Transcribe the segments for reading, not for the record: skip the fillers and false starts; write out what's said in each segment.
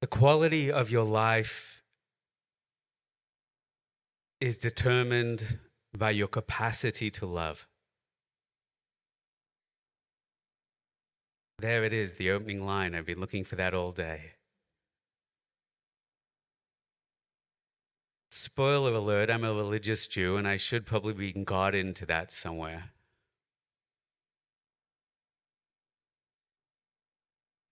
The quality of your life is determined by your capacity to love. There it is, the opening line. I've been looking for that all day. Spoiler alert, I'm a religious Jew, and I should probably be got into that somewhere.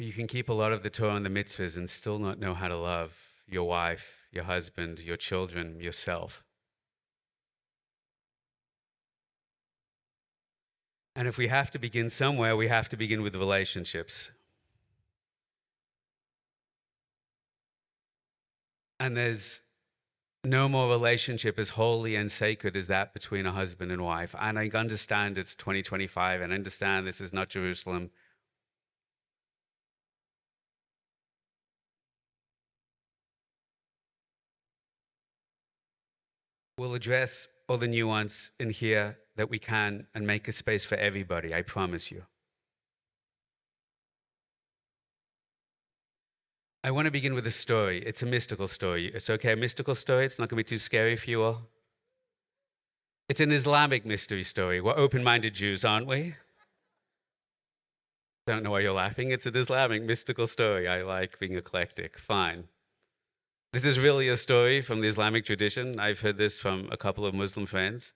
You can keep a lot of the Torah and the mitzvahs and still not know how to love your wife, your husband, your children, yourself. And if we have to begin somewhere, we have to begin with relationships. And there's no more relationship as holy and sacred as that between a husband and wife. And I understand it's 2025, and I understand this is not Jerusalem. We'll address all the nuance in here that we can and make a space for everybody, I promise you. I want to begin with a story. It's a mystical story. It's okay, a mystical story. It's not going to be too scary for you all. It's an Islamic mystery story. We're open-minded Jews, aren't we? Don't know why you're laughing. It's an Islamic mystical story. I like being eclectic. Fine. This is really a story from the Islamic tradition. I've heard this from a couple of Muslim friends.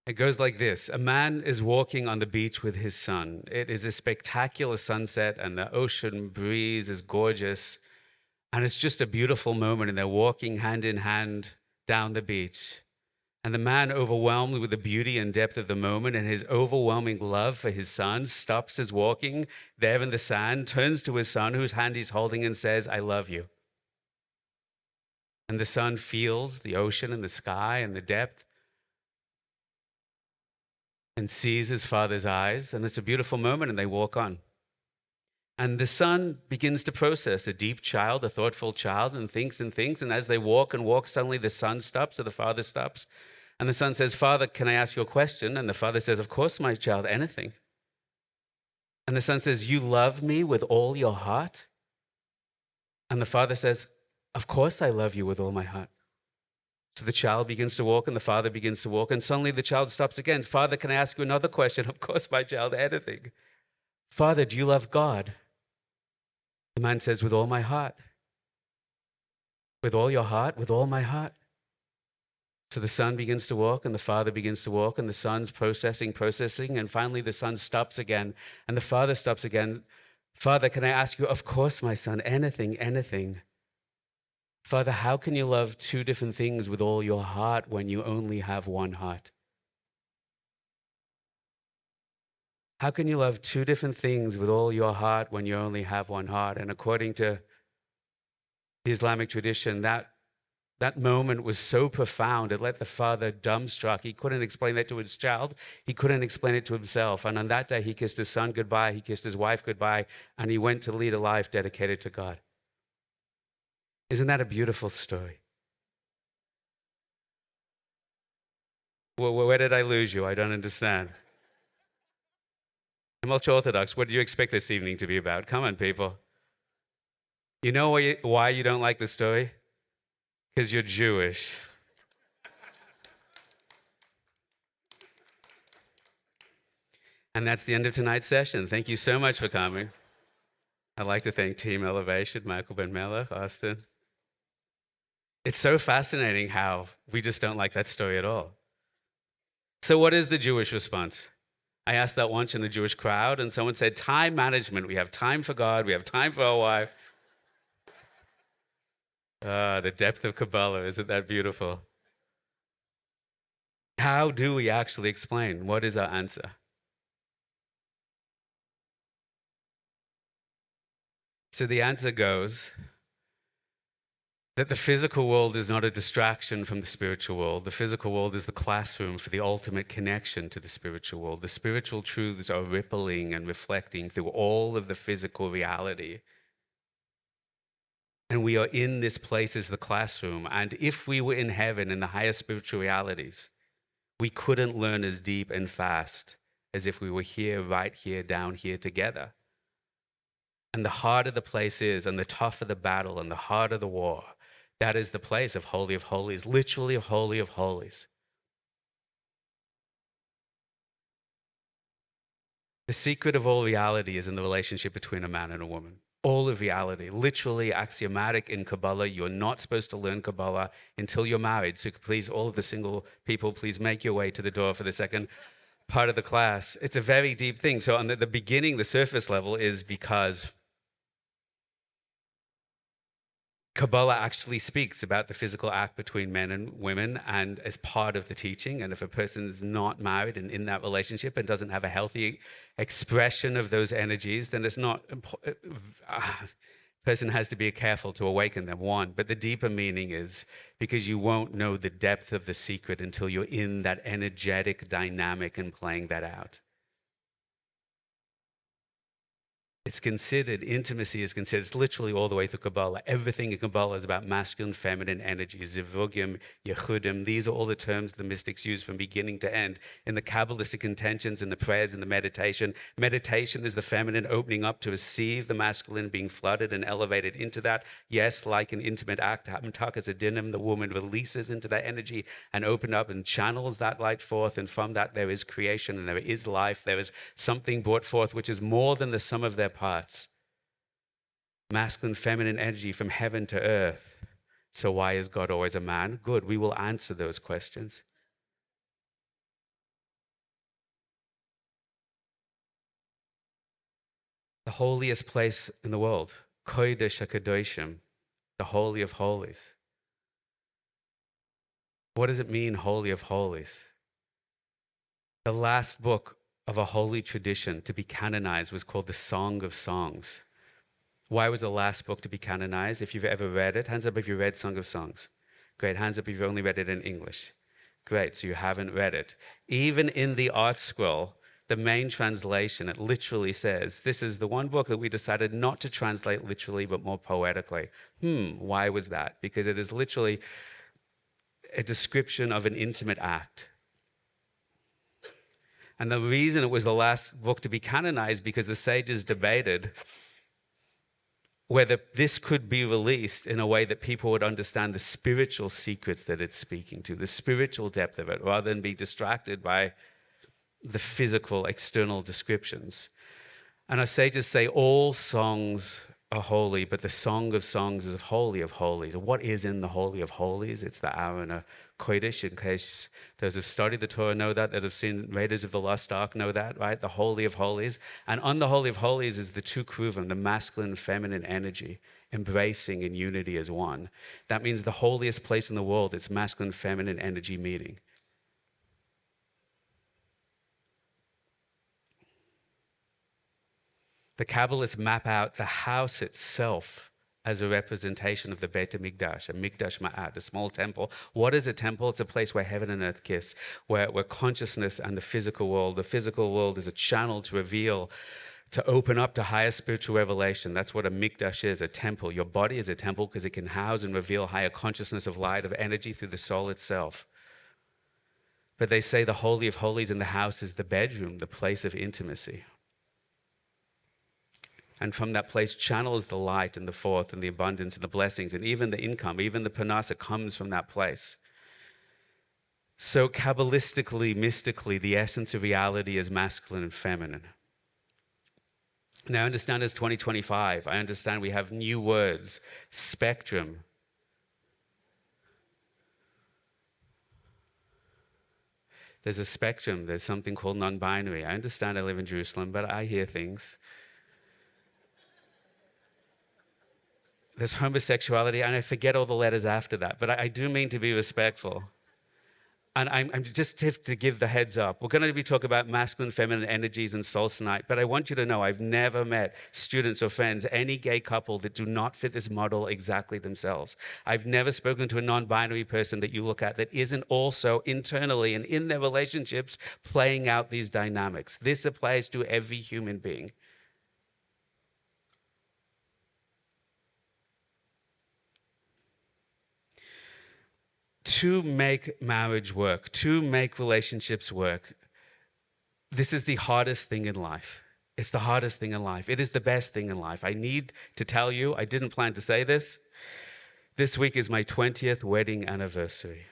It goes like this. A man is walking on the beach with his son. It is a spectacular sunset, and the ocean breeze is gorgeous. And it's just a beautiful moment, and they're walking hand in hand down the beach. And the man, overwhelmed with the beauty and depth of the moment and his overwhelming love for his son, stops his walking there in the sand, turns to his son, whose hand he's holding, and says, "I love you." And the son feels the ocean and the sky and the depth and sees his father's eyes, and it's a beautiful moment, and they walk on. And the son begins to process, a deep child, a thoughtful child, and thinks, and as they walk and walk, suddenly the son stops, or the father stops, and the son says, "Father, can I ask you a question?" And the father says, "Of course, my child, anything." And the son says, "You love me with all your heart?" And the father says, "Of course I love you with all my heart." So the child begins to walk, and the father begins to walk, and suddenly the child stops again. "Father, can I ask you another question?" "Of course, my child, anything." "Father, do you love God?" The man says, "With all my heart." "With all your heart?" "With all my heart." So the son begins to walk, and the father begins to walk, and the son's processing, and finally the son stops again, and the father stops again. "Father, can I ask you?" "Of course, my son, anything, anything." "Father, how can you love two different things with all your heart when you only have one heart?" How can you love two different things with all your heart when you only have one heart? And according to the Islamic tradition, that moment was so profound, it left the father dumbstruck. He couldn't explain that to his child. He couldn't explain it to himself. And on that day, he kissed his son goodbye. He kissed his wife goodbye. And he went to lead a life dedicated to God. Isn't that a beautiful story? Well, where did I lose you? I don't understand. I'm ultra-Orthodox. What do you expect this evening to be about? Come on, people. You know why you don't like the story? Because you're Jewish. And that's the end of tonight's session. Thank you so much for coming. I'd like to thank Team Elevation, Michael Ben Melech, Austin. It's so fascinating how we just don't like that story at all. So what is the Jewish response? I asked that once in the Jewish crowd, and someone said, time management. We have time for God. We have time for our wife. The depth of Kabbalah, isn't that beautiful? How do we actually explain? What is our answer? So the answer goes that the physical world is not a distraction from the spiritual world. The physical world is the classroom for the ultimate connection to the spiritual world. The spiritual truths are rippling and reflecting through all of the physical reality. And we are in this place as the classroom. And if we were in heaven in the higher spiritual realities, we couldn't learn as deep and fast as if we were here, right here, down here together. And the harder the place is, and the tougher the battle, and the harder the war, that is the place of Holy of Holies, literally a Holy of Holies. The secret of all reality is in the relationship between a man and a woman. All of reality, literally axiomatic in Kabbalah. You're not supposed to learn Kabbalah until you're married. So please, all of the single people, please make your way to the door for the second part of the class. It's a very deep thing. So on the beginning, the surface level is because Kabbalah actually speaks about the physical act between men and women and as part of the teaching. And if a person is not married and in that relationship and doesn't have a healthy expression of those energies, then it's not, person has to be careful to awaken them, one. But the deeper meaning is because you won't know the depth of the secret until you're in that energetic dynamic and playing that out. It's considered, intimacy is considered, it's literally all the way through Kabbalah. Everything in Kabbalah is about masculine, feminine energy, zivugim, yechudim. These are all the terms the mystics use from beginning to end. In the Kabbalistic intentions, in the prayers, in the meditation, meditation is the feminine opening up to receive the masculine, being flooded and elevated into that. Yes, like an intimate act, hamtakas adinim, the woman releases into that energy and opens up and channels that light forth. And from that, there is creation and there is life. There is something brought forth which is more than the sum of their parts. Masculine, feminine energy from heaven to earth. So why is God always a man? Good, we will answer those questions. The holiest place in the world, Kodesh HaKadoshim, the Holy of Holies. What does it mean, Holy of Holies? The last book of a holy tradition to be canonized was called the Song of Songs. Why was the last book to be canonized? If you've ever read it, hands up if you read Song of Songs. Great, hands up if you've only read it in English. Great, so you haven't read it. Even in the art scroll, the main translation, it literally says, this is the one book that we decided not to translate literally, but more poetically. Why was that? Because it is literally a description of an intimate act. And the reason it was the last book to be canonized because the sages debated whether this could be released in a way that people would understand the spiritual secrets that it's speaking to, the spiritual depth of it, rather than be distracted by the physical external descriptions. And our sages say all songs are holy, but the Song of Songs is Holy of Holies. What is in the Holy of Holies? It's the Aron Kodesh, in case those who've studied the Torah know that have seen Raiders of the Lost Ark know that, right? The Holy of Holies. And on the Holy of Holies is the two kruvim, the masculine and feminine energy, embracing in unity as one. That means the holiest place in the world, it's masculine and feminine energy meeting. The Kabbalists map out the house itself as a representation of the Beit HaMikdash, a Mikdash Ma'at, a small temple. What is a temple? It's a place where heaven and earth kiss, where consciousness and the physical world is a channel to reveal, to open up to higher spiritual revelation. That's what a Mikdash is, a temple. Your body is a temple because it can house and reveal higher consciousness of light, of energy through the soul itself. But they say the Holy of Holies in the house is the bedroom, the place of intimacy. And from that place channels the light and the forth and the abundance and the blessings and even the income, even the parnasa comes from that place. So Kabbalistically, mystically, the essence of reality is masculine and feminine. Now I understand it's 2025. I understand we have new words, spectrum. There's a spectrum. There's something called non-binary. I understand I live in Jerusalem, but I hear things. There's homosexuality, and I forget all the letters after that, but I do mean to be respectful. And I'm just to give the heads up. We're going to be talking about masculine, feminine energies and soul tonight, but I want you to know I've never met students or friends, any gay couple that do not fit this model exactly themselves. I've never spoken to a non-binary person that you look at that isn't also internally and in their relationships playing out these dynamics. This applies to every human being. To make marriage work, to make relationships work, this is the hardest thing in life. It's the hardest thing in life. It is the best thing in life. I need to tell you, I didn't plan to say this. This week is my 20th wedding anniversary.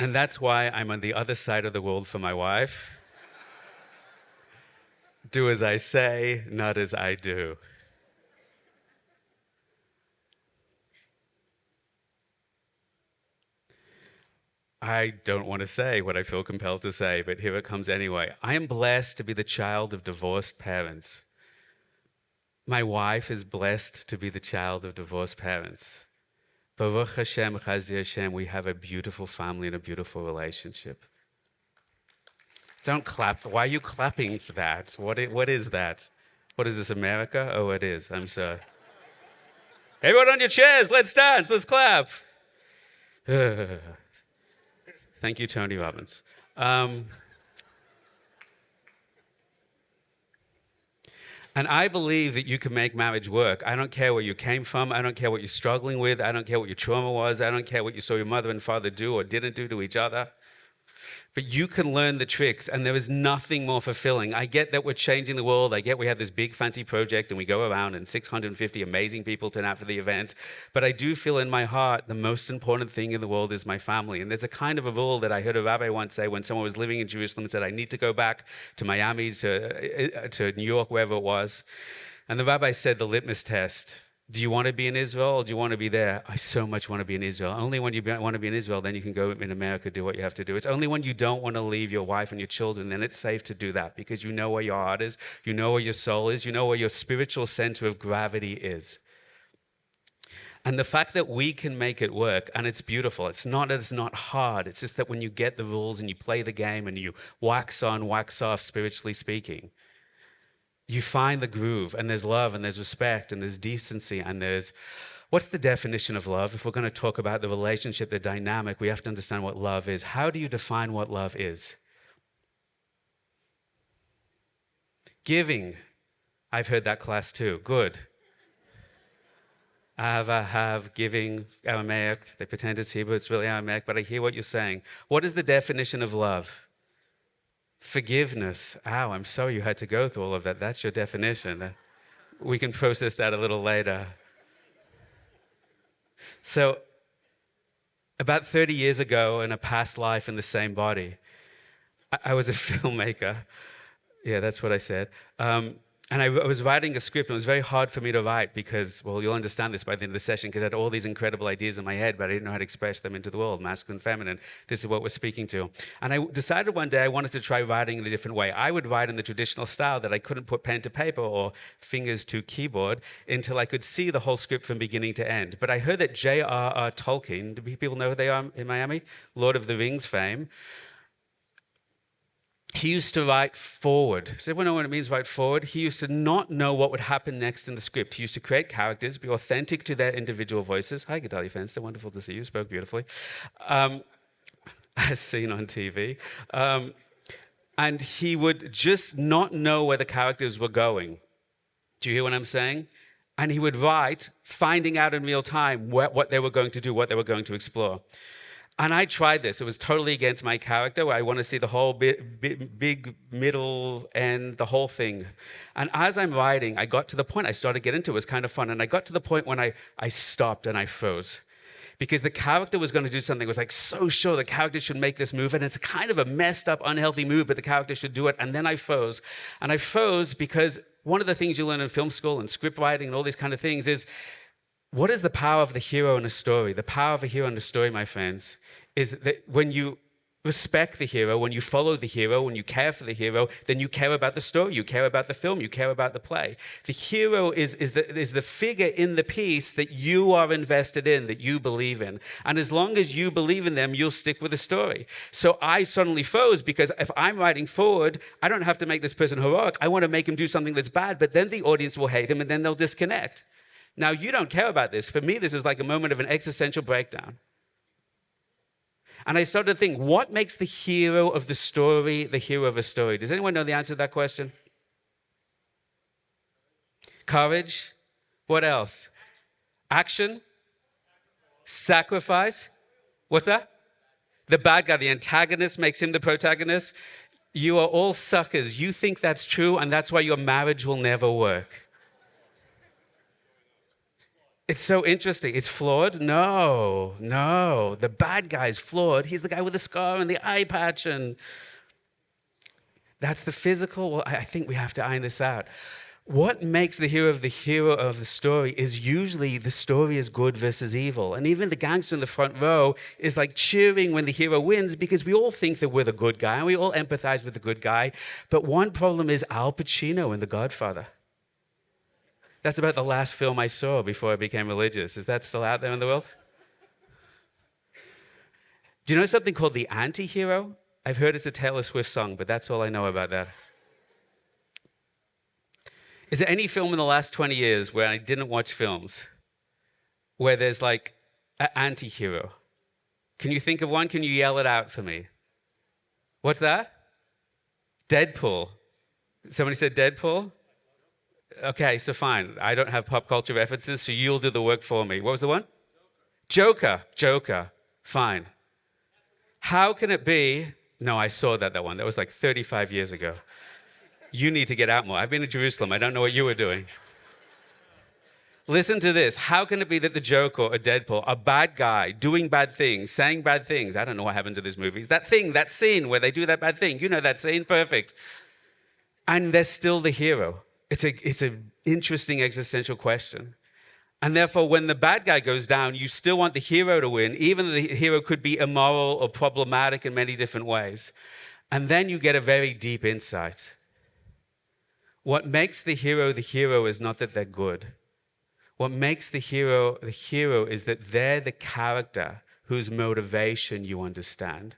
And that's why I'm on the other side of the world for my wife. Do as I say, not as I do. I don't want to say what I feel compelled to say, but here it comes anyway. I am blessed to be the child of divorced parents. My wife is blessed to be the child of divorced parents. Baruch Hashem, Chazdi Hashem, we have a beautiful family and a beautiful relationship. Don't clap. Why are you clapping for that? What is that? What is this, America? Oh, it is. I'm sorry. Everyone on your chairs, let's dance, let's clap. Thank you, Tony Robbins. And I believe that you can make marriage work. I don't care where you came from. I don't care what you're struggling with. I don't care what your trauma was. I don't care what you saw your mother and father do or didn't do to each other. But you can learn the tricks, and there is nothing more fulfilling. I get that we're changing the world. I get we have this big fancy project, and we go around, and 650 amazing people turn out for the events. But I do feel in my heart the most important thing in the world is my family. And there's a kind of a rule that I heard a rabbi once say when someone was living in Jerusalem and said, I need to go back to Miami, to New York, wherever it was. And the rabbi said the litmus test. Do you want to be in Israel or do you want to be there? I so much want to be in Israel. Only when you want to be in Israel, then you can go in America, do what you have to do. It's only when you don't want to leave your wife and your children, then it's safe to do that because you know where your heart is, you know where your soul is, you know where your spiritual center of gravity is. And the fact that we can make it work, and it's beautiful, it's not that it's not hard, it's just that when you get the rules and you play the game and you wax on, wax off, spiritually speaking, you find the groove, and there's love, and there's respect, and there's decency, and there's... What's the definition of love? If we're going to talk about the relationship, the dynamic, we have to understand what love is. How do you define what love is? Giving. I've heard that class too. Good. Ahava, have, giving, Aramaic. They pretend it's Hebrew, it's really Aramaic, but I hear what you're saying. What is the definition of love? Forgiveness. Ow, I'm sorry you had to go through all of that. That's your definition. We can process that a little later. So, about 30 years ago, in a past life in the same body, I was a filmmaker. Yeah, that's what I said. And I was writing a script, and it was very hard for me to write because, well, you'll understand this by the end of the session, because I had all these incredible ideas in my head, but I didn't know how to express them into the world, masculine, feminine. This is what we're speaking to. And I decided one day I wanted to try writing in a different way. I would write in the traditional style that I couldn't put pen to paper or fingers to keyboard until I could see the whole script from beginning to end. But I heard that J.R.R. Tolkien, do people know who they are in Miami? Lord of the Rings fame. He used to write forward. Does everyone know what it means, write forward? He used to not know what would happen next in the script. He used to create characters, be authentic to their individual voices. Hi, Gedali Fenster, wonderful to see you, spoke beautifully. As seen on TV. And he would just not know where the characters were going. Do you hear what I'm saying? And he would write, finding out in real time what they were going to do, what they were going to explore. And I tried this. It was totally against my character, where I want to see the whole big middle end, the whole thing. And as I'm writing, I got to the point, I started to get into it. It was kind of fun. And I got to the point when I stopped and I froze. Because the character was going to do something. I was like so sure the character should make this move. And it's kind of a messed up, unhealthy move, but the character should do it. And then I froze. And I froze because one of the things you learn in film school and script writing and all these kind of things is, what is the power of the hero in a story? The power of a hero in a story, my friends, is that when you respect the hero, when you follow the hero, when you care for the hero, then you care about the story, you care about the film, you care about the play. The hero is the figure in the piece that you are invested in, that you believe in. And as long as you believe in them, you'll stick with the story. So I suddenly froze because if I'm writing forward, I don't have to make this person heroic. I want to make him do something that's bad, but then the audience will hate him and then they'll disconnect. Now, you don't care about this. For me, this was like a moment of an existential breakdown. And I started to think, what makes the hero of the story the hero of a story? Does anyone know the answer to that question? Courage. What else? Action. Sacrifice. What's that? The bad guy, the antagonist, makes him the protagonist. You are all suckers. You think that's true, and that's why your marriage will never work. It's so interesting. It's flawed? No, no. The bad guy's flawed. He's the guy with the scar and the eye patch, and that's the physical. Well, I think we have to iron this out. What makes the hero of the story is usually the story is good versus evil. And even the gangster in the front row is like cheering when the hero wins because we all think that we're the good guy and we all empathize with the good guy. But one problem is Al Pacino in The Godfather. That's about the last film I saw before I became religious. Is that still out there in the world? Do you know something called the anti-hero? I've heard it's a Taylor Swift song, but that's all I know about that. Is there any film in the last 20 years where I didn't watch films where there's like an anti-hero? Can you think of one? Can you yell it out for me? What's that? Deadpool. Somebody said Deadpool? Okay, so fine. I don't have pop culture references, so you'll do the work for me. What was the one? Joker. Joker. Fine. How can it be? No, I saw that one. That was like 35 years ago. You need to get out more. I've been to Jerusalem. I don't know what you were doing. Listen to this. How can it be that the Joker or Deadpool, a bad guy, doing bad things, saying bad things? I don't know what happened to this movie. That thing, that scene where they do that bad thing. You know that scene? Perfect. And they're still the hero. It's an interesting existential question. And therefore, when the bad guy goes down, you still want the hero to win, even though the hero could be immoral or problematic in many different ways. And then you get a very deep insight. What makes the hero is not that they're good. What makes the hero is that they're the character whose motivation you understand.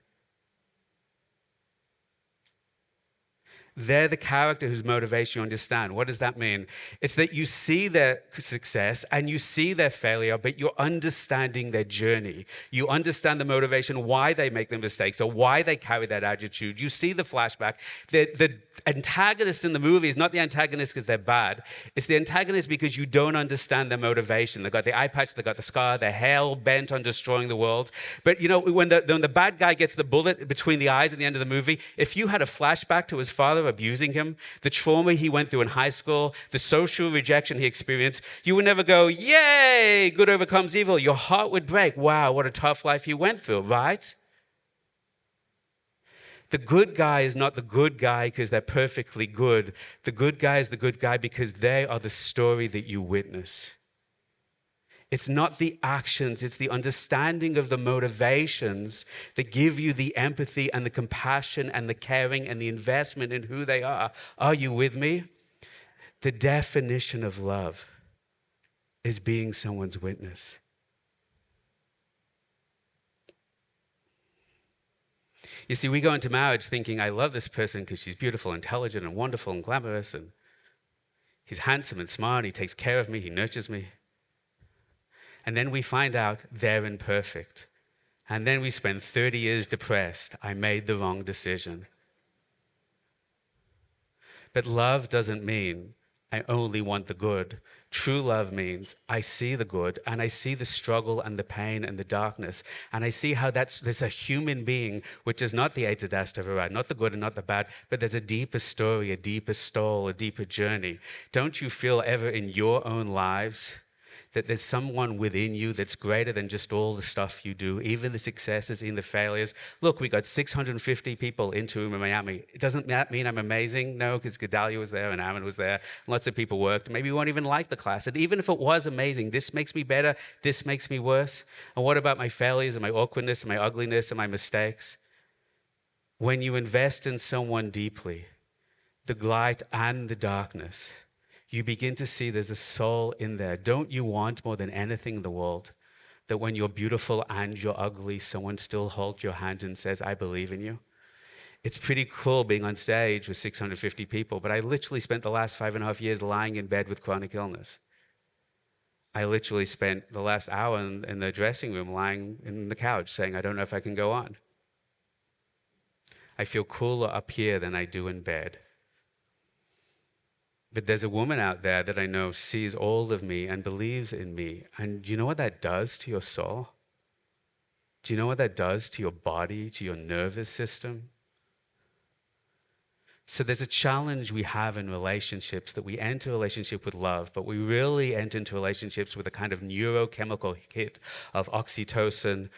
They're the character whose motivation you understand. What does that mean? It's that you see their success and you see their failure, but you're understanding their journey. You understand the motivation, why they make the mistakes or why they carry that attitude. You see the flashback. The antagonist in the movie is not the antagonist because they're bad. It's the antagonist because you don't understand their motivation. They've got the eye patch, they've got the scar, they're hell bent on destroying the world. But you know, when the bad guy gets the bullet between the eyes at the end of the movie, if you had a flashback to his father abusing him, the trauma he went through in high school, the social rejection he experienced, you would never go, yay, good overcomes evil. Your heart would break. Wow, what a tough life you went through, right? The good guy is not the good guy because they're perfectly good. The good guy is the good guy because they are the story that you witness. It's not the actions, it's the understanding of the motivations that give you the empathy and the compassion and the caring and the investment in who they are. Are you with me? The definition of love is being someone's witness. You see, we go into marriage thinking, I love this person because she's beautiful, intelligent, and wonderful, and glamorous, and he's handsome and smart, he takes care of me, he nurtures me. And then we find out they're imperfect. And then we spend 30 years depressed. I made the wrong decision. But love doesn't mean I only want the good. True love means I see the good and I see the struggle and the pain and the darkness. And I see how there's a human being, which is not the A to dash to override, not the good and not the bad, but there's a deeper story, a deeper soul, a deeper journey. Don't you feel ever in your own lives that there's someone within you that's greater than just all the stuff you do, even the successes, even the failures? Look, we got 650 people into Miami. Doesn't that mean I'm amazing? No, because Gedalia was there and Ammon was there. Lots of people worked. Maybe you won't even like the class. And even if it was amazing, this makes me better, this makes me worse. And what about my failures and my awkwardness and my ugliness and my mistakes? When you invest in someone deeply, the light and the darkness, you begin to see there's a soul in there. Don't you want more than anything in the world that when you're beautiful and you're ugly, someone still holds your hand and says, I believe in you? It's pretty cool being on stage with 650 people, but I literally spent the last 5.5 years lying in bed with chronic illness. I literally spent the last hour in the dressing room lying in the couch saying, I don't know if I can go on. I feel cooler up here than I do in bed. But there's a woman out there that I know sees all of me and believes in me. And you know what that does to your soul? Do you know what that does to your body, to your nervous system? So there's a challenge we have in relationships, that we enter a relationship with love, but we really enter into relationships with a kind of neurochemical hit of oxytocin,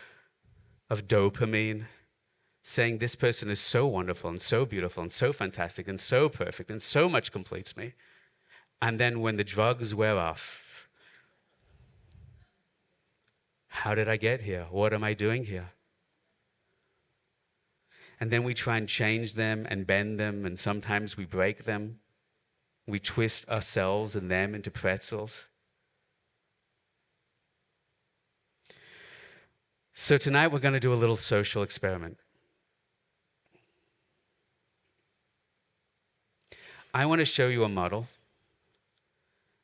of dopamine, saying this person is so wonderful and so beautiful and so fantastic and so perfect and so much completes me. And then when the drugs wear off, how did I get here? What am I doing here? And then we try and change them and bend them, and sometimes we break them. We twist ourselves and them into pretzels. So tonight we're going to do a little social experiment. I want to show you a model,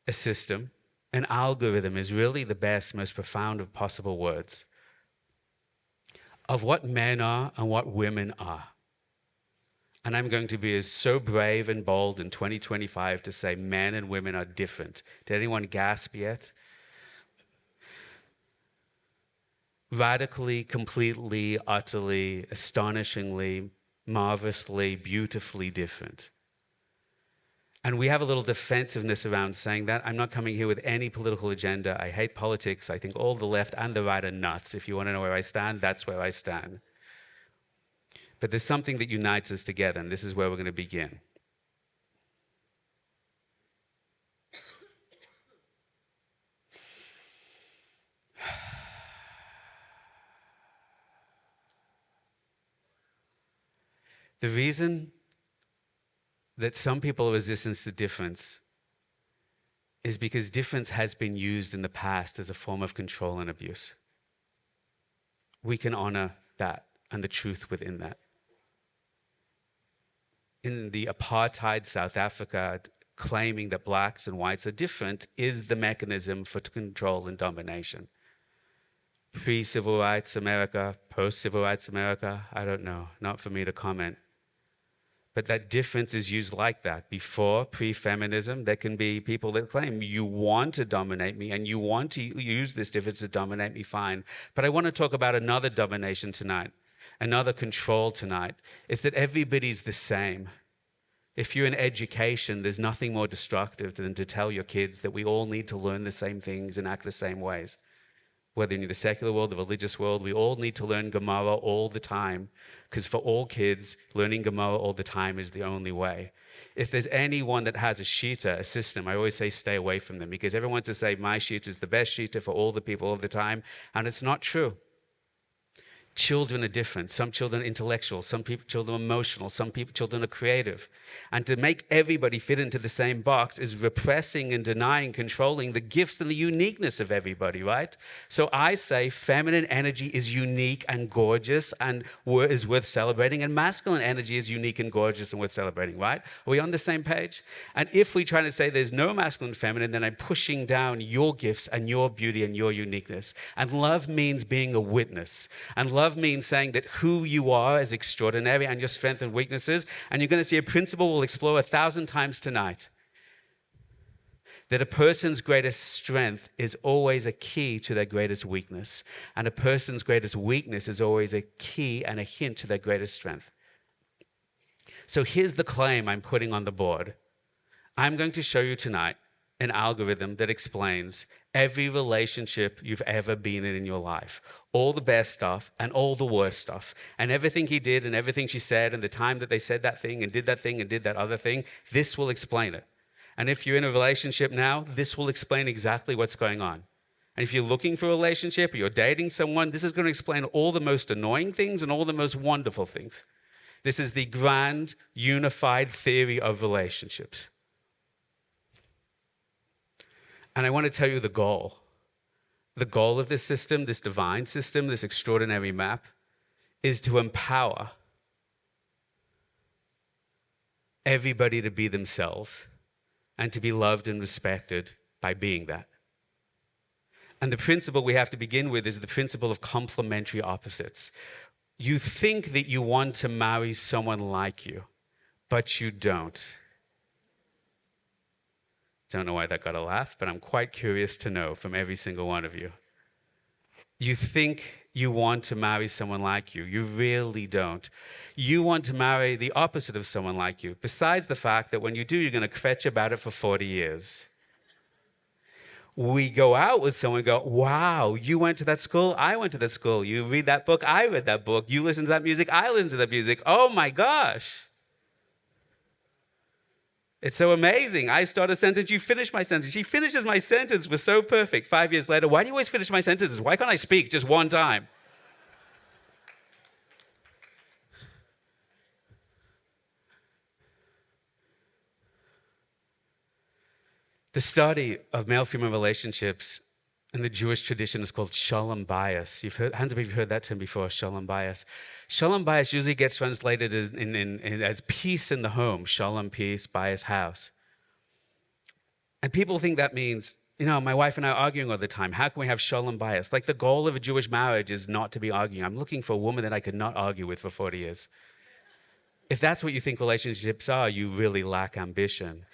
a system. An algorithm is really the best, most profound of possible words of what men are and what women are. And I'm going to be so brave and bold in 2025 to say men and women are different. Did anyone gasp yet? Radically, completely, utterly, astonishingly, marvelously, beautifully different. And we have a little defensiveness around saying that. I'm not coming here with any political agenda. I hate politics. I think all the left and the right are nuts. If you want to know where I stand, that's where I stand. But there's something that unites us together, and this is where we're going to begin. The reason that some people are resistant to difference is because difference has been used in the past as a form of control and abuse. We can honor that and the truth within that. In the apartheid South Africa, claiming that blacks and whites are different is the mechanism for control and domination. Pre-civil rights America, post-civil rights America, I don't know, not for me to comment. But that difference is used like that. Before, pre-feminism, there can be people that claim, you want to dominate me and you want to use this difference to dominate me, fine. But I want to talk about another domination tonight, another control tonight, is that everybody's the same. If you're in education, there's nothing more destructive than to tell your kids that we all need to learn the same things and act the same ways. Whether in the secular world, the religious world, we all need to learn Gemara all the time, because for all kids, learning Gemara all the time is the only way. If there's anyone that has a shita, a system, I always say stay away from them, because everyone wants to say my shita is the best shita for all the people all the time, and it's not true. Children are different. Some children are intellectual, some children are emotional, children are creative. And to make everybody fit into the same box is repressing and denying, controlling the gifts and the uniqueness of everybody, right? So I say feminine energy is unique and gorgeous and is worth celebrating, and masculine energy is unique and gorgeous and worth celebrating, right? Are we on the same page? And if we try to say there's no masculine and feminine, then I'm pushing down your gifts and your beauty and your uniqueness. And love means being a witness. And love means saying that who you are is extraordinary and your strengths and weaknesses. And you're going to see a principle we'll explore 1,000 times tonight. That a person's greatest strength is always a key to their greatest weakness. And a person's greatest weakness is always a key and a hint to their greatest strength. So here's the claim I'm putting on the board. I'm going to show you tonight an algorithm that explains every relationship you've ever been in your life. All the best stuff and all the worst stuff. And everything he did and everything she said and the time that they said that thing and did that other thing, this will explain it. And if you're in a relationship now, this will explain exactly what's going on. And if you're looking for a relationship or you're dating someone, this is going to explain all the most annoying things and all the most wonderful things. This is the grand, unified theory of relationships. And I want to tell you the goal. The goal of this system, this divine system, this extraordinary map, is to empower everybody to be themselves and to be loved and respected by being that. And the principle we have to begin with is the principle of complementary opposites. You think that you want to marry someone like you, but you don't. Don't know why that got a laugh, but I'm quite curious to know from every single one of you. You think you want to marry someone like you. You really don't. You want to marry the opposite of someone like you, besides the fact that when you do, you're going to kvetch about it for 40 years. We go out with someone and go, wow, you went to that school, I went to that school. You read that book, I read that book. You listen to that music, I listen to that music. Oh my gosh. It's so amazing. I start a sentence, you finish my sentence. She finishes my sentence. We're so perfect. 5 years later, why do you always finish my sentences? Why can't I speak just one time? The study of male-female relationships in the Jewish tradition is called Shalom bias. Hands up if you've heard that term before, Shalom bias. Shalom bias usually gets translated as peace in the home. Shalom, peace, bias, house. And people think that means, my wife and I are arguing all the time. How can we have Shalom bias? Like the goal of a Jewish marriage is not to be arguing. I'm looking for a woman that I could not argue with for 40 years. If that's what you think relationships are, you really lack ambition.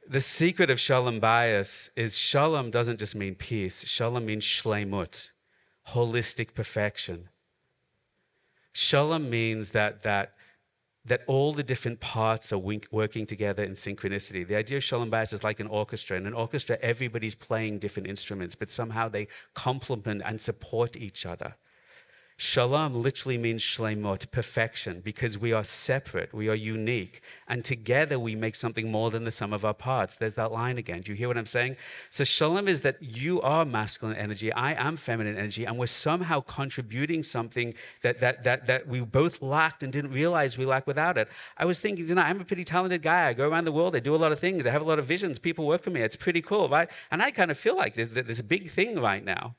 The secret of Shalom bias is Shalom doesn't just mean peace. Shalom means shleimut, holistic perfection. Shalom means that all the different parts are working together in synchronicity. The idea of Shalom bias is like an orchestra. In an orchestra, everybody's playing different instruments, but somehow they complement and support each other. Shalom literally means shleimot, perfection, because we are separate, we are unique, and together we make something more than the sum of our parts. There's that line again. Do you hear what I'm saying? So shalom is that you are masculine energy, I am feminine energy, and we're somehow contributing something that we both lacked and didn't realize we lacked without it. I was thinking, I'm a pretty talented guy. I go around the world, I do a lot of things, I have a lot of visions, people work for me. It's pretty cool, right? And I kind of feel like there's a big thing right now.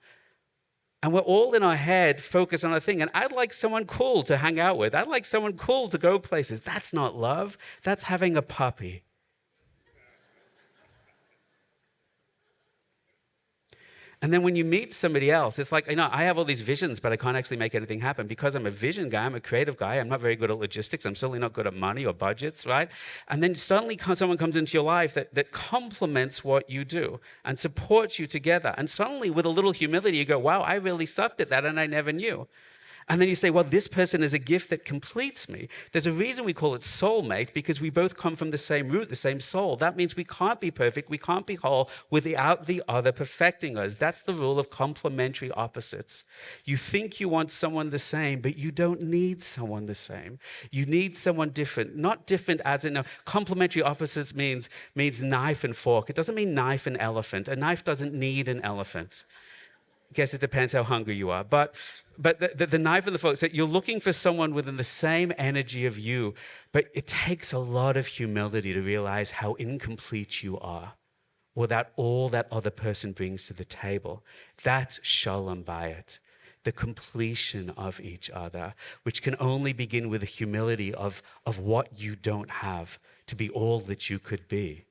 And we're all in our head focused on a thing. And I'd like someone cool to hang out with. I'd like someone cool to go places. That's not love. That's having a puppy. And then when you meet somebody else, it's like, I have all these visions, but I can't actually make anything happen because I'm a vision guy, I'm a creative guy, I'm not very good at logistics, I'm certainly not good at money or budgets, right? And then suddenly someone comes into your life that complements what you do and supports you together. And suddenly with a little humility, you go, wow, I really sucked at that and I never knew. And then you say, well, this person is a gift that completes me. There's a reason we call it soulmate, because we both come from the same root, the same soul. That means we can't be perfect, we can't be whole without the other perfecting us. That's the rule of complementary opposites. You think you want someone the same, but you don't need someone the same. You need someone different. Not different as in, complementary opposites means knife and fork. It doesn't mean knife and elephant. A knife doesn't need an elephant. I guess it depends how hungry you are. But the knife and the fork, so you're looking for someone within the same energy of you, but it takes a lot of humility to realize how incomplete you are without all that other person brings to the table. That's Shalom bayit, the completion of each other, which can only begin with the humility of what you don't have to be all that you could be.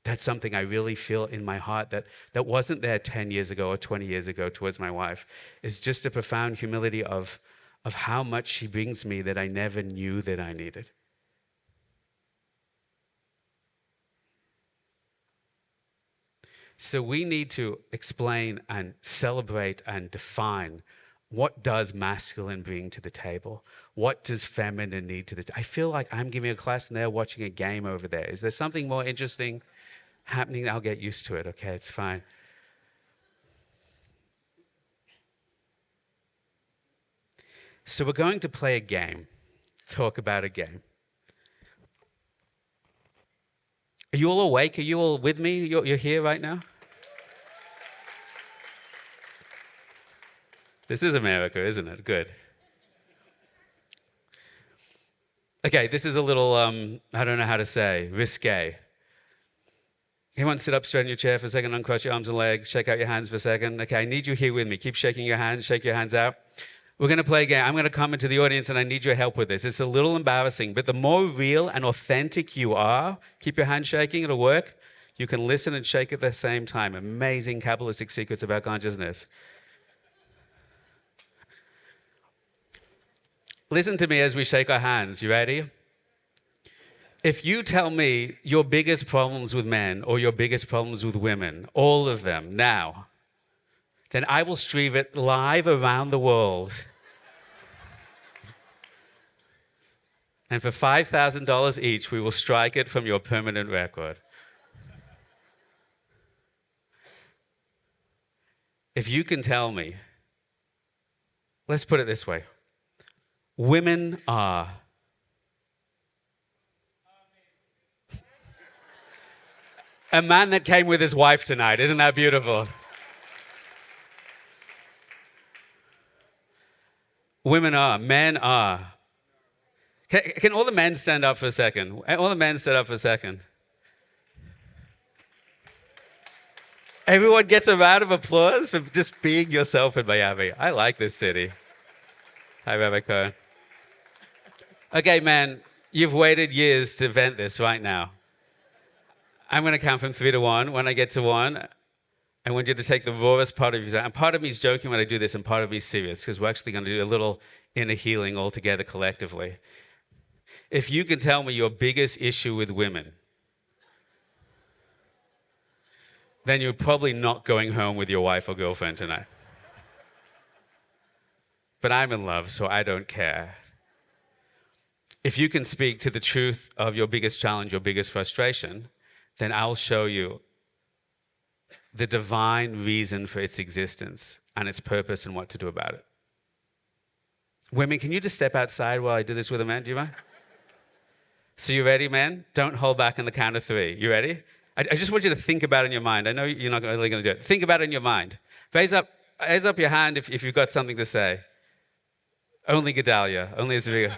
That's something I really feel in my heart that wasn't there 10 years ago or 20 years ago towards my wife. It's just a profound humility of how much she brings me that I never knew that I needed. So we need to explain and celebrate and define what does masculine bring to the table? What does feminine need to the table? I feel like I'm giving a class and they're watching a game over there. Is there something more interesting happening? I'll get used to it, okay? It's fine. So we're going to play a game, talk about a game. Are you all awake? Are you all with me? You're here right now? This is America, isn't it? Good. Okay, this is a little, I don't know how to say, risque. Anyone sit up straight in your chair for a second, uncross your arms and legs, shake out your hands for a second. Okay, I need you here with me. Keep shaking your hands, shake your hands out. We're going to play a game. I'm going to come into the audience and I need your help with this. It's a little embarrassing, but the more real and authentic you are, keep your hands shaking, it'll work. You can listen and shake at the same time. Amazing Kabbalistic secrets about consciousness. Listen to me as we shake our hands. You ready? If you tell me your biggest problems with men or your biggest problems with women, all of them, now, then I will stream it live around the world. And for $5,000 each, we will strike it from your permanent record. If you can tell me, let's put it this way. Women are a man that came with his wife tonight. Isn't that beautiful? Women are, men are. Can all the men stand up for a second? All the men stand up for a second. Everyone gets a round of applause for just being yourself in Miami. I like this city. Hi, Rabbi Cohen. Okay, man, you've waited years to vent this right now. I'm going to count from 3 to 1. When I get to 1, I want you to take the rawest part of you. And part of me is joking when I do this, and part of me is serious, because we're actually going to do a little inner healing all together collectively. If you can tell me your biggest issue with women, then you're probably not going home with your wife or girlfriend tonight. But I'm in love, so I don't care. If you can speak to the truth of your biggest challenge, your biggest frustration, then I'll show you the divine reason for its existence and its purpose and what to do about it. Women, can you just step outside while I do this with a man? Do you mind? So you ready, man? Don't hold back on the count of 3. You ready? I just want you to think about it in your mind. I know you're not really going to do it. Think about it in your mind. Raise up your hand if you've got something to say. Only Gedalia. Only Azariah.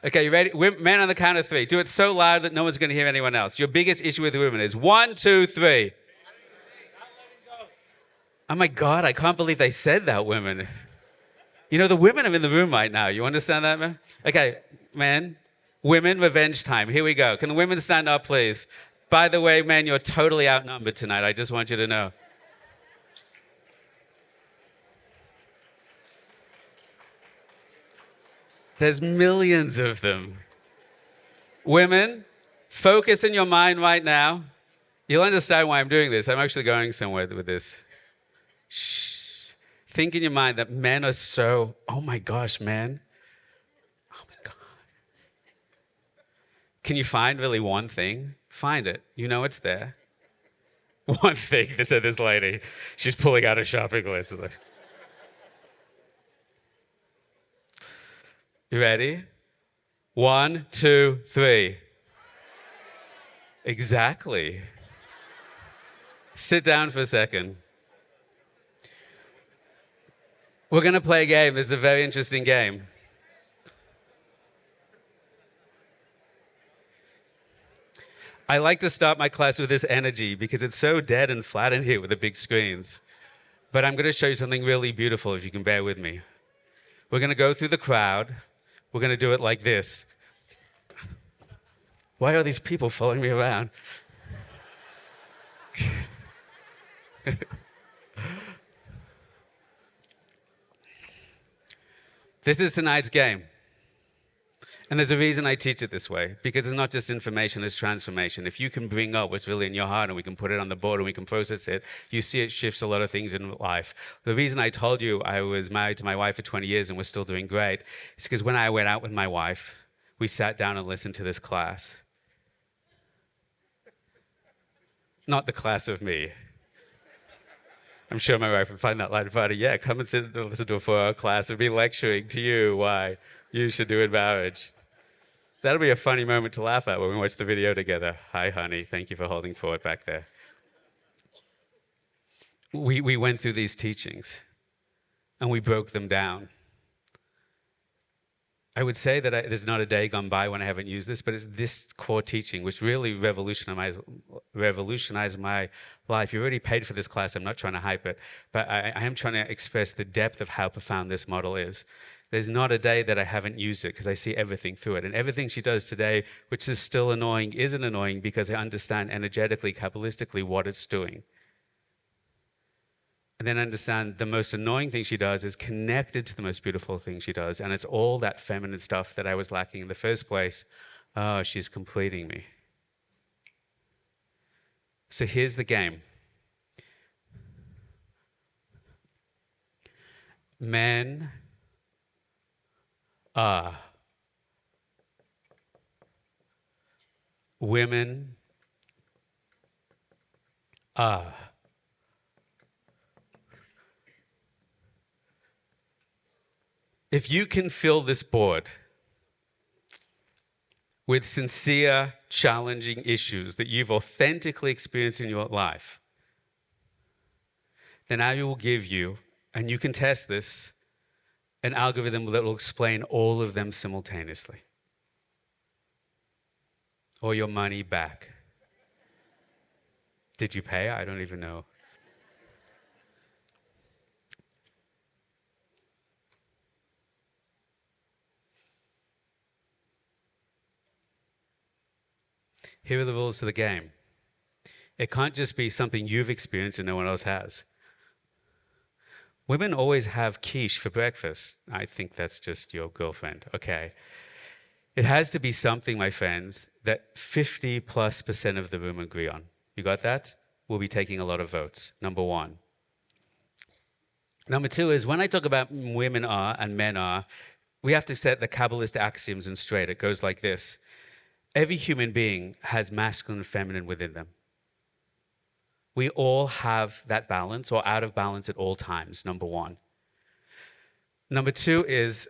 Okay, you ready? Men on the count of 3. Do it so loud that no one's going to hear anyone else. Your biggest issue with women is 1, 2, 3. Oh my God, I can't believe they said that, women. You know, the women are in the room right now. You understand that, man? Okay, men, women, revenge time. Here we go. Can the women stand up, please? By the way, men, you're totally outnumbered tonight. I just want you to know. There's millions of them. Women, focus in your mind right now. You'll understand why I'm doing this. I'm actually going somewhere with this. Shh. Think in your mind that men are so, oh my gosh, man. Oh my God. Can you find really one thing? Find it. You know it's there. One thing, said this lady. She's pulling out a shopping list. Like, you ready? 1, 2, 3. Exactly. Sit down for a second. We're going to play a game. This is a very interesting game. I like to start my class with this energy because it's so dead and flat in here with the big screens. But I'm going to show you something really beautiful if you can bear with me. We're going to go through the crowd. We're going to do it like this. Why are these people following me around? This is tonight's game. And there's a reason I teach it this way, because it's not just information, it's transformation. If you can bring up what's really in your heart and we can put it on the board and we can process it, you see it shifts a lot of things in life. The reason I told you I was married to my wife for 20 years and we're still doing great is because when I went out with my wife, we sat down and listened to this class. Not the class of me. I'm sure my wife would find that line funny. Yeah, come and sit and listen to a 4-hour class and be lecturing to you why you should do in marriage. That'll be a funny moment to laugh at when we watch the video together. Hi, honey. Thank you for holding forward back there. We went through these teachings and we broke them down. I would say that there's not a day gone by when I haven't used this, but it's this core teaching which really revolutionized my life. You already paid for this class. I'm not trying to hype it, but I am trying to express the depth of how profound this model is. There's not a day that I haven't used it because I see everything through it. And everything she does today, which is still annoying, isn't annoying because I understand energetically, Kabbalistically what it's doing. And then understand the most annoying thing she does is connected to the most beautiful thing she does. And it's all that feminine stuff that I was lacking in the first place. Oh, she's completing me. So here's the game. Men are. Women are. If you can fill this board with sincere, challenging issues that you've authentically experienced in your life, then I will give you, and you can test this, an algorithm that will explain all of them simultaneously. Or your money back. Did you pay? I don't even know. Here are the rules to the game. It can't just be something you've experienced and no one else has. Women always have quiche for breakfast. I think that's just your girlfriend. Okay. It has to be something, my friends, that 50+% of the room agree on. You got that? We'll be taking a lot of votes, number one. Number two is when I talk about women are and men are, we have to set the Kabbalistic axioms in straight. It goes like this. Every human being has masculine and feminine within them. We all have that balance or out of balance at all times, number one. Number two is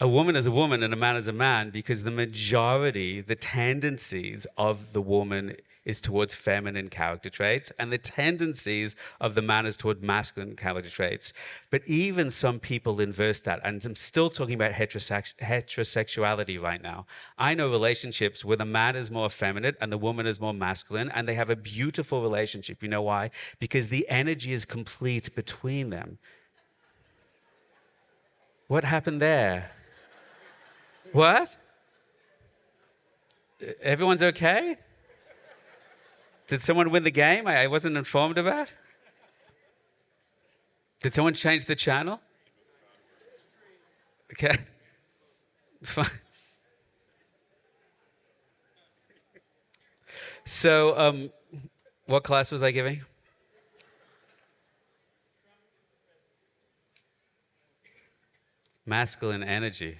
a woman is a woman and a man is a man because the majority, the tendencies of the woman is towards feminine character traits and the tendencies of the man is toward masculine character traits. But even some people inverse that, and I'm still talking about heterosexuality right now. I know relationships where the man is more feminine and the woman is more masculine, and they have a beautiful relationship. You know why? Because the energy is complete between them. What happened there? What? Everyone's okay? Did someone win the game I wasn't informed about? Did someone change the channel? Okay. Fine. So, what class was I giving? Masculine energy.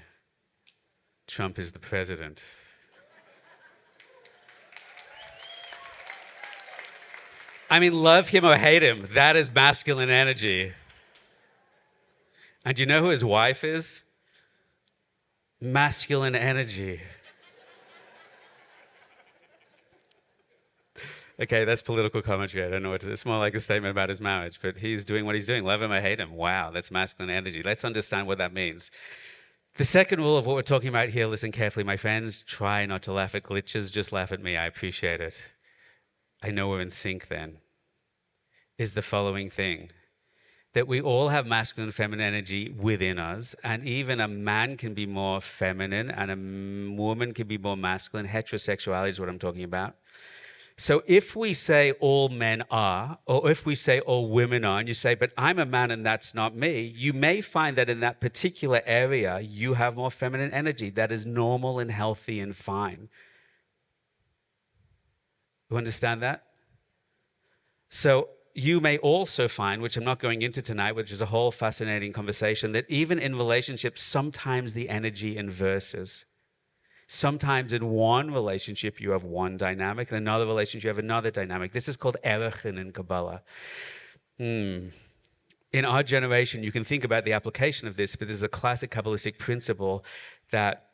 Trump is the president. I mean, love him or hate him, that is masculine energy. And do you know who his wife is? Masculine energy. Okay, that's political commentary. I don't know what to say. It's more like a statement about his marriage, but he's doing what he's doing. Love him or hate him. Wow, that's masculine energy. Let's understand what that means. The second rule of what we're talking about here, listen carefully, my friends. Try not to laugh at glitches. Just laugh at me. I appreciate it. I know we're in sync then. Is the following thing. That we all have masculine and feminine energy within us, and even a man can be more feminine and a woman can be more masculine. Heterosexuality is what I'm talking about. So if we say all men are, or if we say all women are, and you say, but I'm a man and that's not me, you may find that in that particular area, you have more feminine energy. That is normal and healthy and fine. You understand that? So you may also find, which I'm not going into tonight, which is a whole fascinating conversation, that even in relationships, sometimes the energy inverses. Sometimes in one relationship, you have one dynamic, and another relationship, you have another dynamic. This is called erechin in Kabbalah. In our generation, you can think about the application of this, but this is a classic Kabbalistic principle that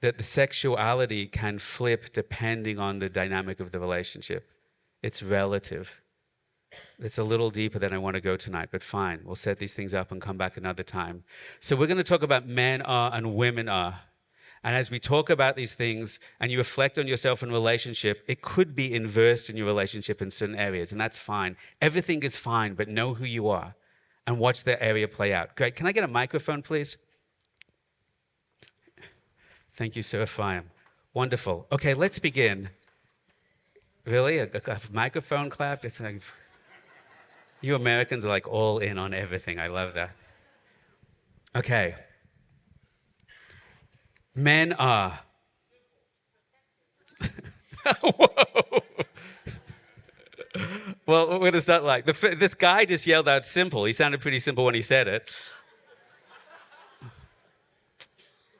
the sexuality can flip depending on the dynamic of the relationship. It's relative. It's a little deeper than I want to go tonight, but fine. We'll set these things up and come back another time. So we're going to talk about men are and women are. And as we talk about these things and you reflect on yourself in relationship, it could be inversed in your relationship in certain areas, and that's fine. Everything is fine, but know who you are and watch that area play out. Great. Can I get a microphone, please? Thank you, Sir Ephraim. Wonderful. Okay, let's begin. Really? A microphone clap? It's like, you Americans are like all in on everything. I love that. Okay. Men are. Whoa. Well, what is that like? This guy just yelled out simple. He sounded pretty simple when he said it.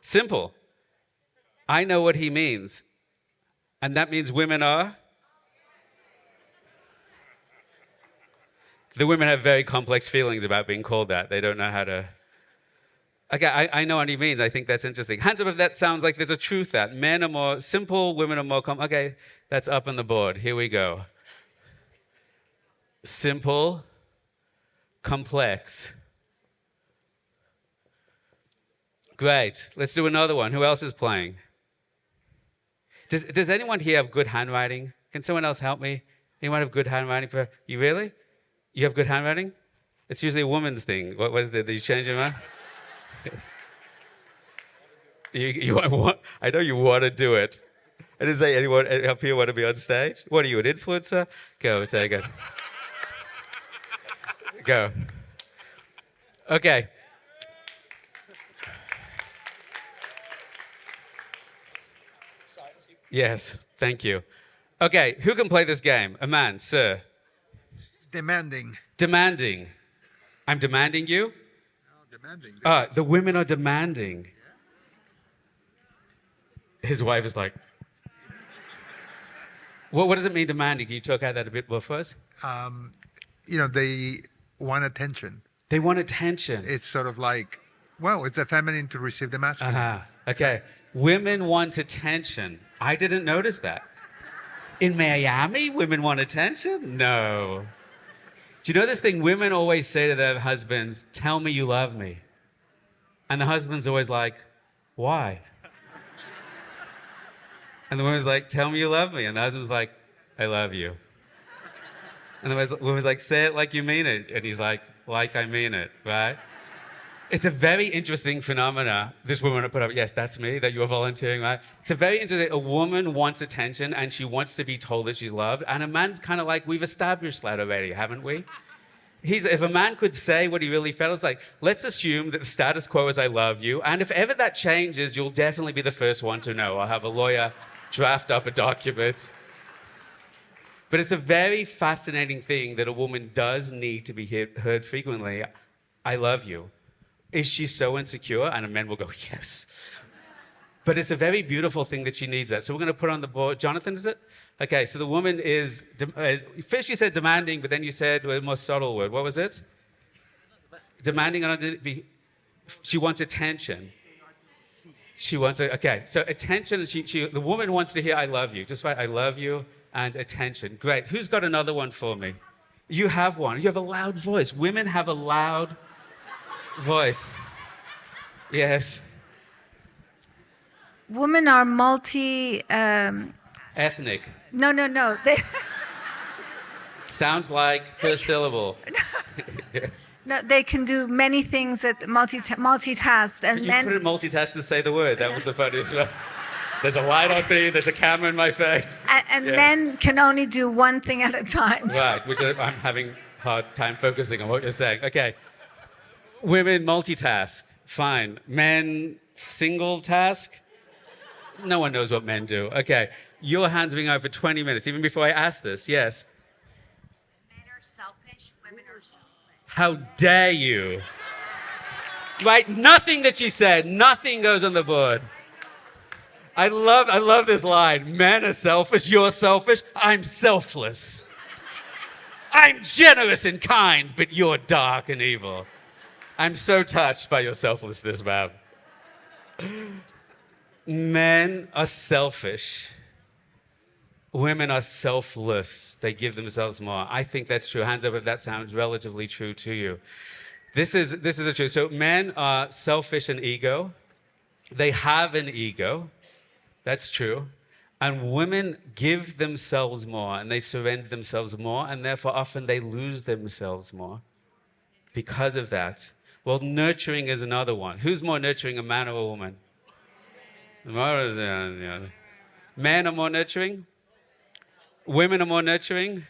Simple. I know what he means. And that means women are? The women have very complex feelings about being called that. They don't know how to... Okay, I know what he means. I think that's interesting. Hands up if that sounds like there's a truth that men are more simple, women are more okay, that's up on the board. Here we go. Simple, complex. Great. Let's do another one. Who else is playing? Does anyone here have good handwriting? Can someone else help me? Anyone have good handwriting? You really? You have good handwriting? It's usually a woman's thing. What is it? Did you change your mind? I know you want to do it. I didn't say anyone up here want to be on stage. What are you, an influencer? Go, take it. Go. Okay. Yes, thank you. Okay, who can play this game? A man, sir. Demanding. Demanding. I'm demanding you? No, demanding. The women are demanding. His wife is like, what does it mean demanding? Can you talk out that a bit more for us? They want attention. They want attention. It's sort of like, well, it's the feminine to receive the masculine. Okay. Women want attention. I didn't notice that. In Miami, women want attention? No. Do you know this thing? Women always say to their husbands, tell me you love me. And the husband's always like, why? And the woman's like, tell me you love me. And the husband's like, I love you. And the woman's like, say it like you mean it. And he's like I mean it, right? It's a very interesting phenomena. This woman put up, yes, that's me, that you're volunteering, right? It's a very interesting, a woman wants attention and she wants to be told that she's loved. And a man's kind of like, we've established that already, haven't we? If a man could say what he really felt, it's like, let's assume that the status quo is I love you. And if ever that changes, you'll definitely be the first one to know. I'll have a lawyer draft up a document. But it's a very fascinating thing that a woman does need to be heard frequently. I love you. Is she so insecure? And a man will go, yes. But it's a very beautiful thing that she needs that. So we're going to put on the board. Jonathan, is it? Okay, so the woman is, first you said demanding, but then you said a more subtle word. What was it? Demanding, she wants attention. She wants, okay, so attention, the woman wants to hear I love you. Just right, I love you and attention. Great. Who's got another one for me? You have one. You have a loud voice. Women have a loud voice. Yes. Women are multi... Ethnic. No. Sounds like first syllable. Yes. No, they can do many things at multitask. And you couldn't multitask to say the word. That was the funniest one. There's a light on me. There's a camera in my face. And yes. Men can only do one thing at a time. Right, which I'm having a hard time focusing on what you're saying. Okay. Women multitask. Fine. Men single task. No one knows what men do. Okay. Your hand's been out for 20 minutes, even before I asked this. Yes. Men are selfish. Women are selfish. How dare you? Right? Nothing that you said. Nothing goes on the board. I love this line. Men are selfish. You're selfish. I'm selfless. I'm generous and kind, but you're dark and evil. I'm so touched by your selflessness, ma'am. Men are selfish. Women are selfless. They give themselves more. I think that's true. Hands up if that sounds relatively true to you. This is a truth. So men are selfish and ego. They have an ego. That's true. And women give themselves more and they surrender themselves more, and therefore often they lose themselves more because of that. Well, nurturing is another one. Who's more nurturing, a man or a woman? Men are more nurturing. Women are more nurturing.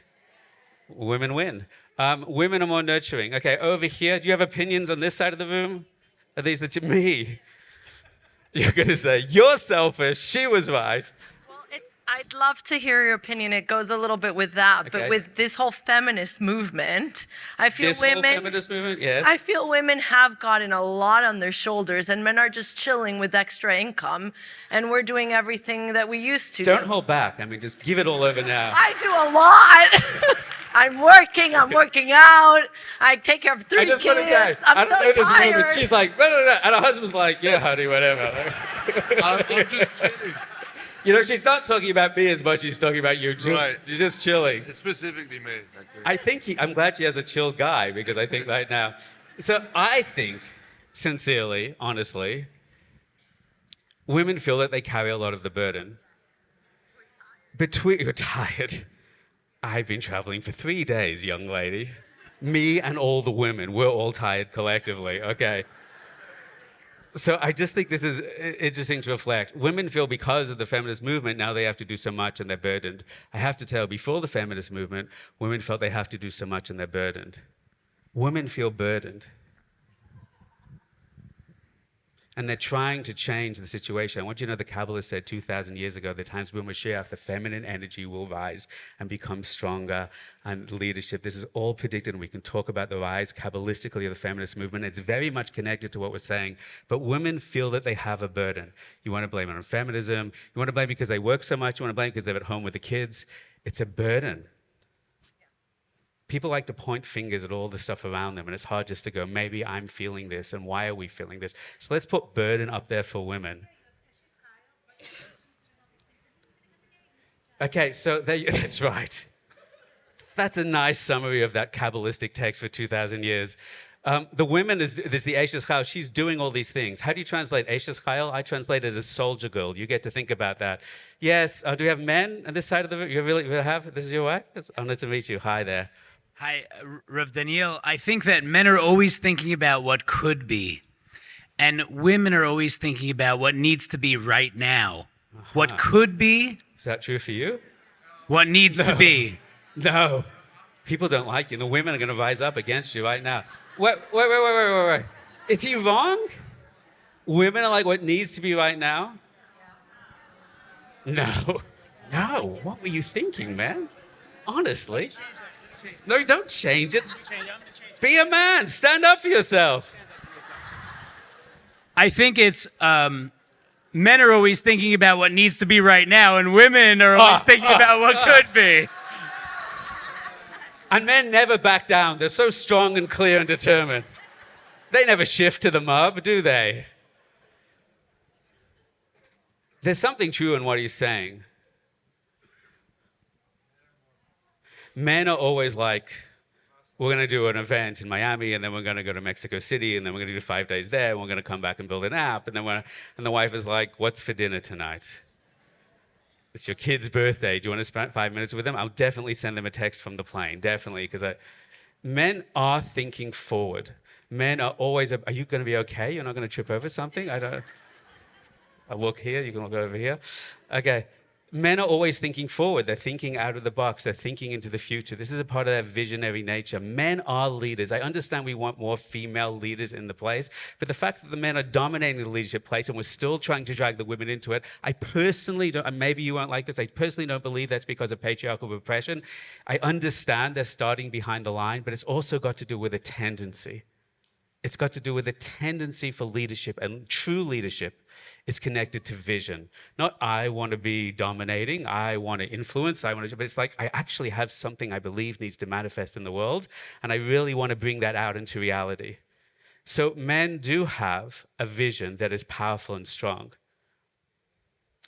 Women win. Women are more nurturing. Okay, over here, do you have opinions on this side of the room? Are these me? You're going to say, you're selfish, she was right. Well, I'd love to hear your opinion. It goes a little bit with that, Okay. but with this whole feminist movement, I feel This whole women. feminist movement, yes. I feel women have gotten a lot on their shoulders, and men are just chilling with extra income, and we're doing everything that we used to. Don't hold back. I mean, just give it all over now. I do a lot. I'm working out. I take care of 3 I just kids. want to say, I'm I don't know so this woman. tired. She's like, no, no, no. And her husband's like, yeah, honey, whatever. I'm just chilling. You know, she's not talking about me as much as she's talking about you. Right. You're just chilling. It's specifically me. I think I'm glad she has a chill guy, because I think right now. So I think, sincerely, honestly, women feel that they carry a lot of the burden. You're tired. I've been traveling for 3 days, young lady. Me and all the women, we're all tired collectively, okay? So I just think this is interesting to reflect. Women feel because of the feminist movement, now they have to do so much and they're burdened. I have to tell, before the feminist movement, women felt they have to do so much and they're burdened. Women feel burdened. And they're trying to change the situation. I want you to know the Kabbalah said 2,000 years ago, the times when Msiah, the feminine energy will rise and become stronger, and leadership. This is all predicted, and we can talk about the rise Kabbalistically of the feminist movement. It's very much connected to what we're saying. But women feel that they have a burden. You want to blame it on feminism. You want to blame it because they work so much. You want to blame it because they're at home with the kids. It's a burden. People like to point fingers at all the stuff around them, and it's hard just to go, maybe I'm feeling this, and why are we feeling this? So let's put burden up there for women. Okay, so that's right. That's a nice summary of that Kabbalistic text for 2,000 years. The women, there's the Eshes Chayil. She's doing all these things. How do you translate Eshes Chayil? I translate it as soldier girl. You get to think about that. Yes, do we have men on this side of the room? You really have? This is your wife? It's honored to meet you. Hi there. Hi, Rav Doniel. I think that men are always thinking about what could be, and women are always thinking about what needs to be right now. What could be. Is that true for you? What needs to be. No. People don't like you. The women are going to rise up against you right now. Wait. Is he wrong? Women are like what needs to be right now? No. No. What were you thinking, man? Honestly. No, don't change it. Be a man. Stand up for yourself. I think it's men are always thinking about what needs to be right now, and women are always thinking about what could be. And men never back down. They're so strong and clear and determined. They never shift to the mob, do they? There's something true in what he's saying. Men are always like, we're going to do an event in Miami, and then we're going to go to Mexico City, and then we're going to do 5 days there, and we're going to come back and build an app. And then and the wife is like, what's for dinner tonight? It's your kid's birthday. Do you want to spend 5 minutes with them? I'll definitely send them a text from the plane, definitely, because men are thinking forward. Men are always, are you going to be okay? You're not going to trip over something? I'll walk here, you can walk over here. Okay. Men are always thinking forward. They're thinking out of the box. They're thinking into the future. This is a part of their visionary nature. Men are leaders. I understand we want more female leaders in the place, but the fact that the men are dominating the leadership place and we're still trying to drag the women into it, I personally don't, and maybe you won't like this, I personally don't believe that's because of patriarchal repression. I understand they're starting behind the line, but it's also got to do with a tendency. It's got to do with a tendency for leadership, and true leadership is connected to vision. Not I want to be dominating, I want to influence, but it's like I actually have something I believe needs to manifest in the world, and I really want to bring that out into reality. So men do have a vision that is powerful and strong.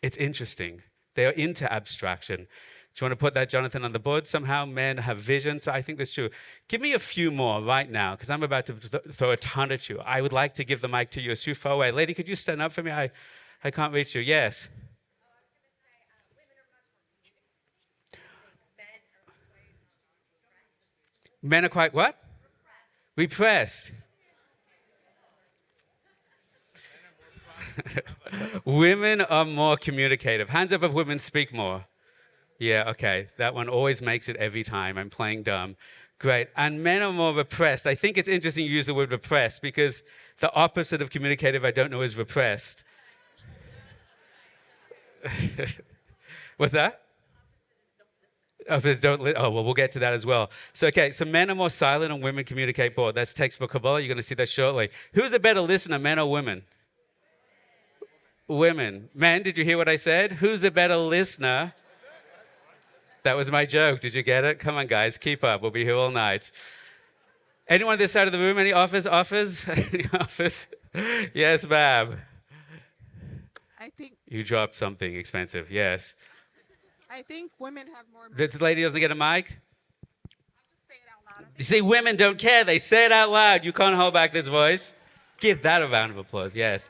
It's interesting. They are into abstraction. Do you want to put that, Jonathan, on the board? Somehow men have vision. So I think that's true. Give me a few more right now, because I'm about to throw a ton at you. I would like to give the mic to you. It's too far away. Lady, could you stand up for me? I can't reach you. Yes. Men are quite what? Repressed. Women are more communicative. Hands up if women speak more. Yeah, okay. That one always makes it every time. I'm playing dumb. Great. And men are more repressed. I think it's interesting you use the word repressed, because the opposite of communicative, I don't know, is repressed. What's that? Opposites don't oh, well, we'll get to that as well. So, okay, so men are more silent and women communicate more. That's textbook Kabbalah. You're going to see that shortly. Who's a better listener, men or women? Women. Men, did you hear what I said? Who's a better listener? That was my joke. Did you get it? Come on, guys, keep up. We'll be here all night. Anyone this side of the room? Any offers? Any offers? Yes, Bab. I think You dropped something expensive. Yes. women have more. This lady doesn't get a mic? Just say it out loud. You see, women don't care. They say it out loud. You can't hold back this voice. Give that a round of applause. Yes.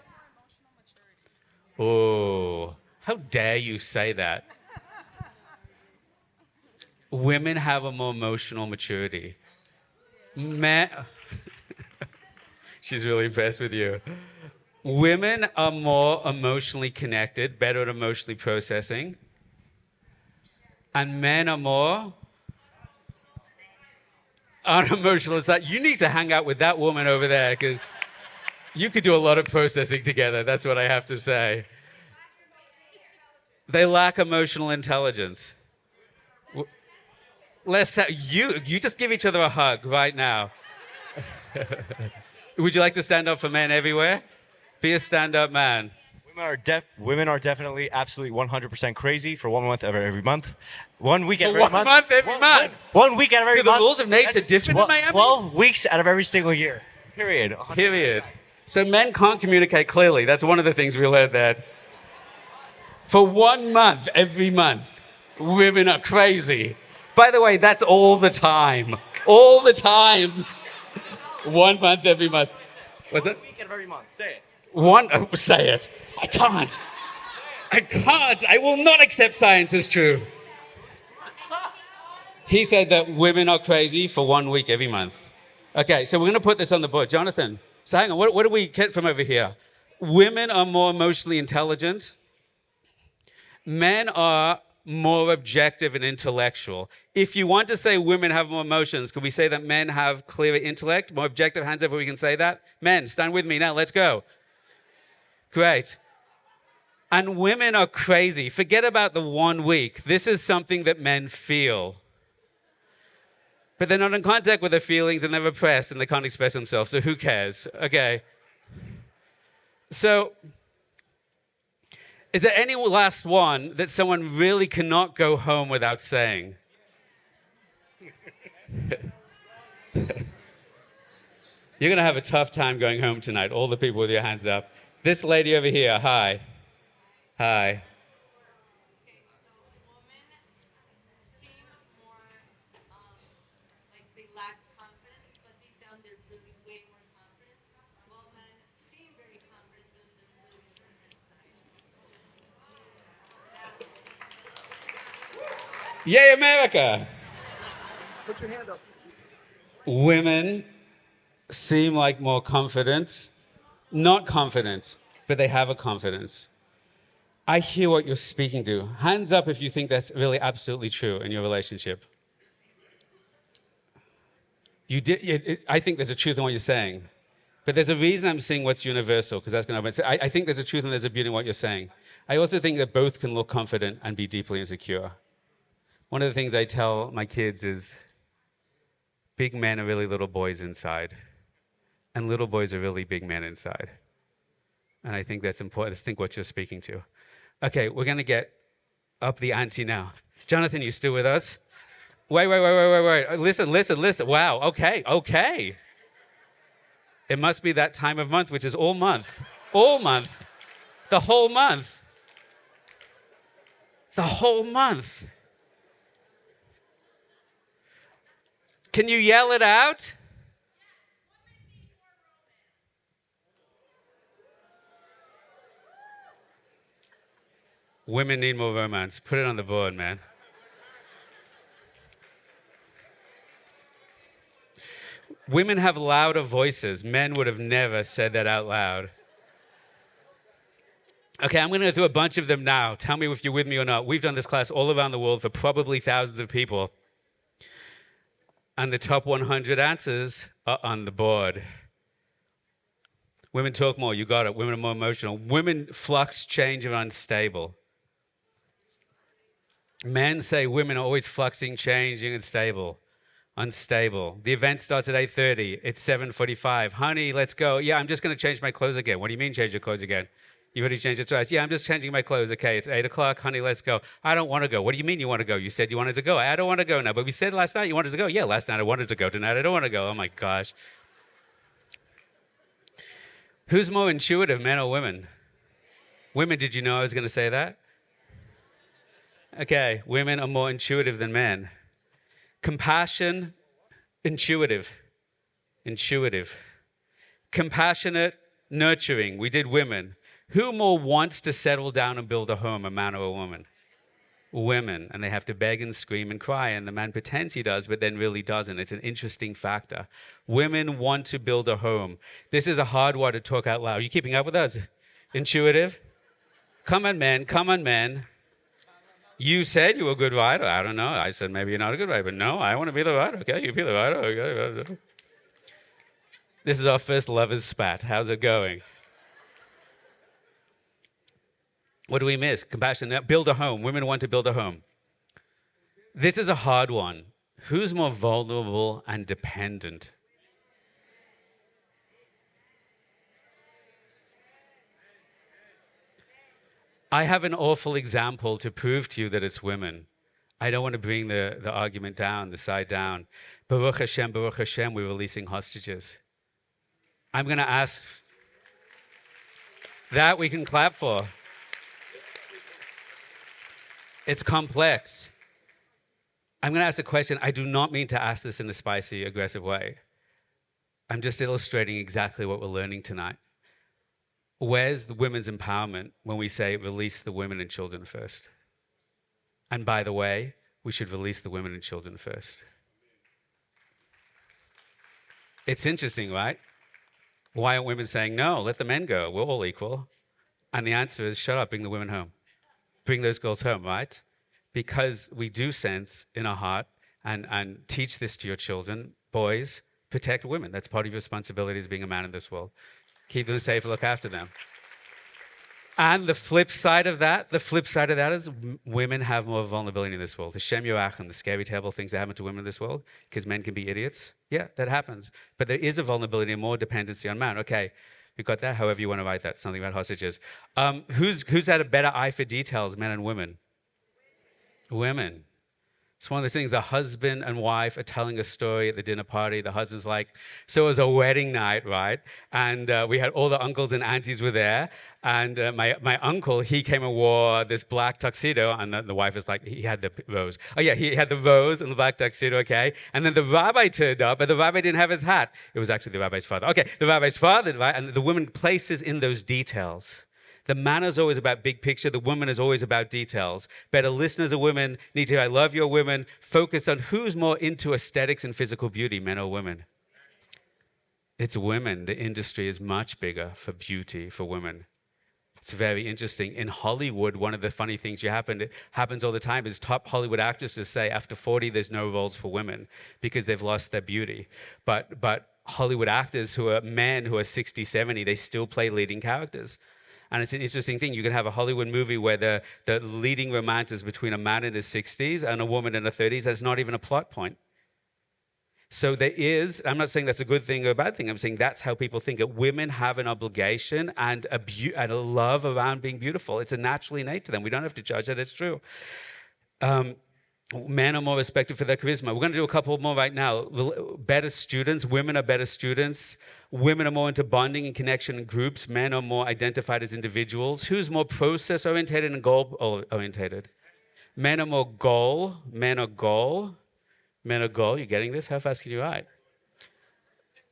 Oh, how dare you say that? Women have a more emotional maturity. Men, she's really impressed with you. Women are more emotionally connected, better at emotionally processing. And men are more unemotional. It's like, you need to hang out with that woman over there because you could do a lot of processing together. That's what I have to say. They lack emotional intelligence. You just give each other a hug right now. Would you like to stand up for men everywhere? Be a stand-up man. Women are definitely absolutely 100% crazy for 1 month every month. 1 week For every 1 month. month every month. 1 week out of every Do the month. rules of nature That's different in Miami? 12 weeks out of every single year. Period. 100%. Period. So men can't communicate clearly. That's one of the things we learned there. For 1 month every month, women are crazy. By the way, that's all the time. All the times. 1 month every month. What's that? 1 week out of every month. Say it. Say it. I can't. I will not accept science as true. He said that women are crazy for 1 week every month. Okay, so we're going to put this on the board. Jonathan, so hang on. What do we get from over here? Women are more emotionally intelligent. Men are more objective and intellectual. If you want to say women have more emotions, could we say that men have clearer intellect, more objective? Hands up if we can say that. Men, stand with me now. Let's go. Great. And women are crazy. Forget about the 1 week. This is something that men feel. But they're not in contact with their feelings and they're repressed and they can't express themselves. So who cares? Okay. So, is there any last one that someone really cannot go home without saying? You're going to have a tough time going home tonight, all the people with your hands up. This lady over here, hi. Hi. Yay, America! Put your hand up. Women seem like more confident, not confident, but they have a confidence. I hear what you're speaking to. Hands up if you think that's really absolutely true in your relationship. I think there's a truth in what you're saying, but there's a reason I'm saying what's universal, because that's going to happen. I think there's a truth and there's a beauty in what you're saying. I also think that both can look confident and be deeply insecure. One of the things I tell my kids is big men are really little boys inside, and little boys are really big men inside. And I think that's important. I think what you're speaking to. Okay, we're going to get up the ante now. Jonathan, you still with us? Wait. Listen. Wow, okay. It must be that time of month, which is all month. All month. The whole month. The whole month. Can you yell it out? Women need more romance. Put it on the board, man. Women have louder voices. Men would have never said that out loud. Okay, I'm going to go through a bunch of them now. Tell me if you're with me or not. We've done this class all around the world for probably thousands of people. And the top 100 answers are on the board. Women talk more. You got it. Women are more emotional. Women flux, change, and unstable. Men say women are always fluxing, changing, and unstable. The event starts at 8:30. It's 7:45. Honey, let's go. Yeah, I'm just going to change my clothes again. What do you mean change your clothes again? You've already changed it twice. Yeah, I'm just changing my clothes. Okay, it's 8 o'clock. Honey, let's go. I don't want to go. What do you mean you want to go? You said you wanted to go. I don't want to go now. But we said last night you wanted to go. Yeah, last night I wanted to go. Tonight I don't want to go. Oh my gosh. Who's more intuitive, men or women? Women, did you know I was going to say that? Okay, women are more intuitive than men. Compassion, intuitive. Compassionate, nurturing. We did women. Who more wants to settle down and build a home, a man or a woman? Women. And they have to beg and scream and cry, and the man pretends he does, but then really doesn't. It's an interesting factor. Women want to build a home. This is a hard one to talk out loud. Are you keeping up with us? Intuitive? Come on, men. Come on, men. You said you were a good writer. I don't know. I said maybe you're not a good writer, but no, I want to be the writer. Okay, you be the writer. Okay. This is our first lovers spat. How's it going? What do we miss? Compassion. Build a home. Women want to build a home. This is a hard one. Who's more vulnerable and dependent? I have an awful example to prove to you that it's women. I don't want to bring the argument down, the side down. Baruch Hashem, we're releasing hostages. I'm going to ask that we can clap for. It's complex. I'm going to ask a question. I do not mean to ask this in a spicy, aggressive way. I'm just illustrating exactly what we're learning tonight. Where's the women's empowerment when we say release the women and children first? And by the way, we should release the women and children first. It's interesting, right? Why aren't women saying, no, let the men go, we're all equal? And the answer is, shut up, bring the women home. Bring those girls home, right? Because we do sense in our heart, and teach this to your children, boys, protect women. That's part of your responsibility as being a man in this world. Keep them safe, look after them. And the flip side of that is women have more vulnerability in this world. The Shem Yoachim, the scary, terrible things that happen to women in this world, because men can be idiots. Yeah, that happens. But there is a vulnerability and more dependency on man. Okay, we got that, however you want to write that, something about hostages. Who's had a better eye for details, men and women? Women. It's one of those things, the husband and wife are telling a story at the dinner party. The husband's like, so it was a wedding night, right? And we had all the uncles and aunties were there. And my uncle, he came and wore this black tuxedo. And the wife is like, he had the rose. Oh yeah, he had the rose and the black tuxedo, okay? And then the rabbi turned up, but the rabbi didn't have his hat. It was actually the rabbi's father. Okay, the rabbi's father, right? And the woman places in those details. The man is always about big picture. The woman is always about details. Better listeners of women need to, I love your women, focus on who's more into aesthetics and physical beauty, men or women. It's women. The industry is much bigger for beauty for women. It's very interesting. In Hollywood, one of the funny things it happens all the time is top Hollywood actresses say after 40, there's no roles for women because they've lost their beauty. But Hollywood actors who are men who are 60, 70, they still play leading characters. And it's an interesting thing. You can have a Hollywood movie where the leading romance is between a man in his 60s and a woman in her 30s. That's not even a plot point. So there is, I'm not saying that's a good thing or a bad thing. I'm saying that's how people think it. Women have an obligation and a love around being beautiful. It's a natural innate to them. We don't have to judge it. It's true. Men are more respected for their charisma. We're going to do a couple more right now. Better students. Women are better students. Women are more into bonding and connection in groups. Men are more identified as individuals. Who's more process-orientated and goal-orientated? Men are more goal. Men are goal. Men are goal. You getting this? How fast can you write?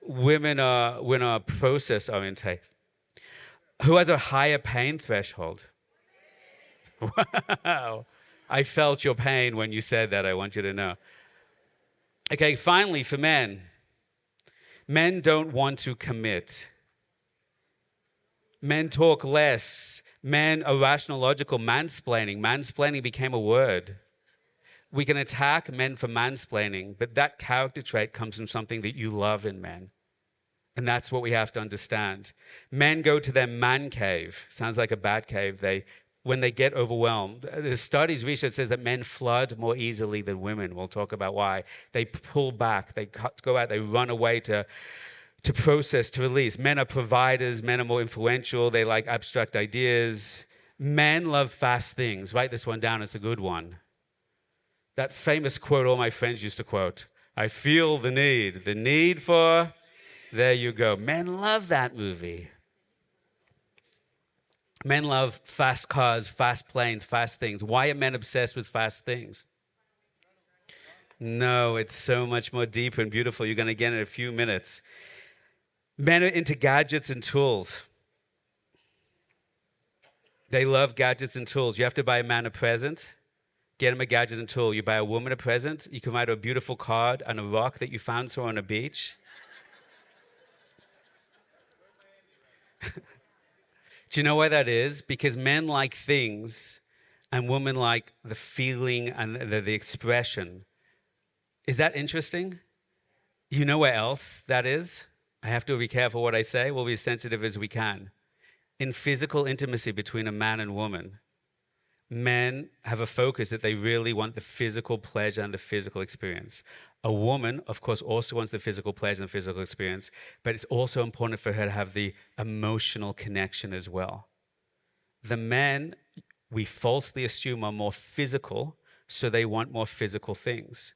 Women are process-orientated. Who has a higher pain threshold? Wow. I felt your pain when you said that, I want you to know. Okay, finally, for men. Men don't want to commit. Men talk less. Men are rational, logical, mansplaining. Mansplaining became a word. We can attack men for mansplaining, but that character trait comes from something that you love in men. And that's what we have to understand. Men go to their man cave. Sounds like a bad cave. They when they get overwhelmed. The studies, research says that men flood more easily than women. We'll talk about why. They pull back, they go out, they run away to process, to release. Men are providers, men are more influential, they like abstract ideas. Men love fast things. Write this one down, it's a good one. That famous quote all my friends used to quote, I feel the need for, there you go. Men love that movie. Men love fast cars, fast planes, fast things. Why are men obsessed with fast things? No, it's so much more deeper and beautiful. You're going to get it in a few minutes. Men are into gadgets and tools. They love gadgets and tools. You have to buy a man a present, get him a gadget and tool. You buy a woman a present, you can write a beautiful card on a rock that you found somewhere on a beach. Do you know why that is? Because men like things and women like the feeling and the expression. Is that interesting? You know where else that is? I have to be careful what I say. We'll be as sensitive as we can. In physical intimacy between a man and woman, men have a focus that they really want the physical pleasure and the physical experience. A woman, of course, also wants the physical pleasure and physical experience, but it's also important for her to have the emotional connection as well. The men, we falsely assume, are more physical, so they want more physical things.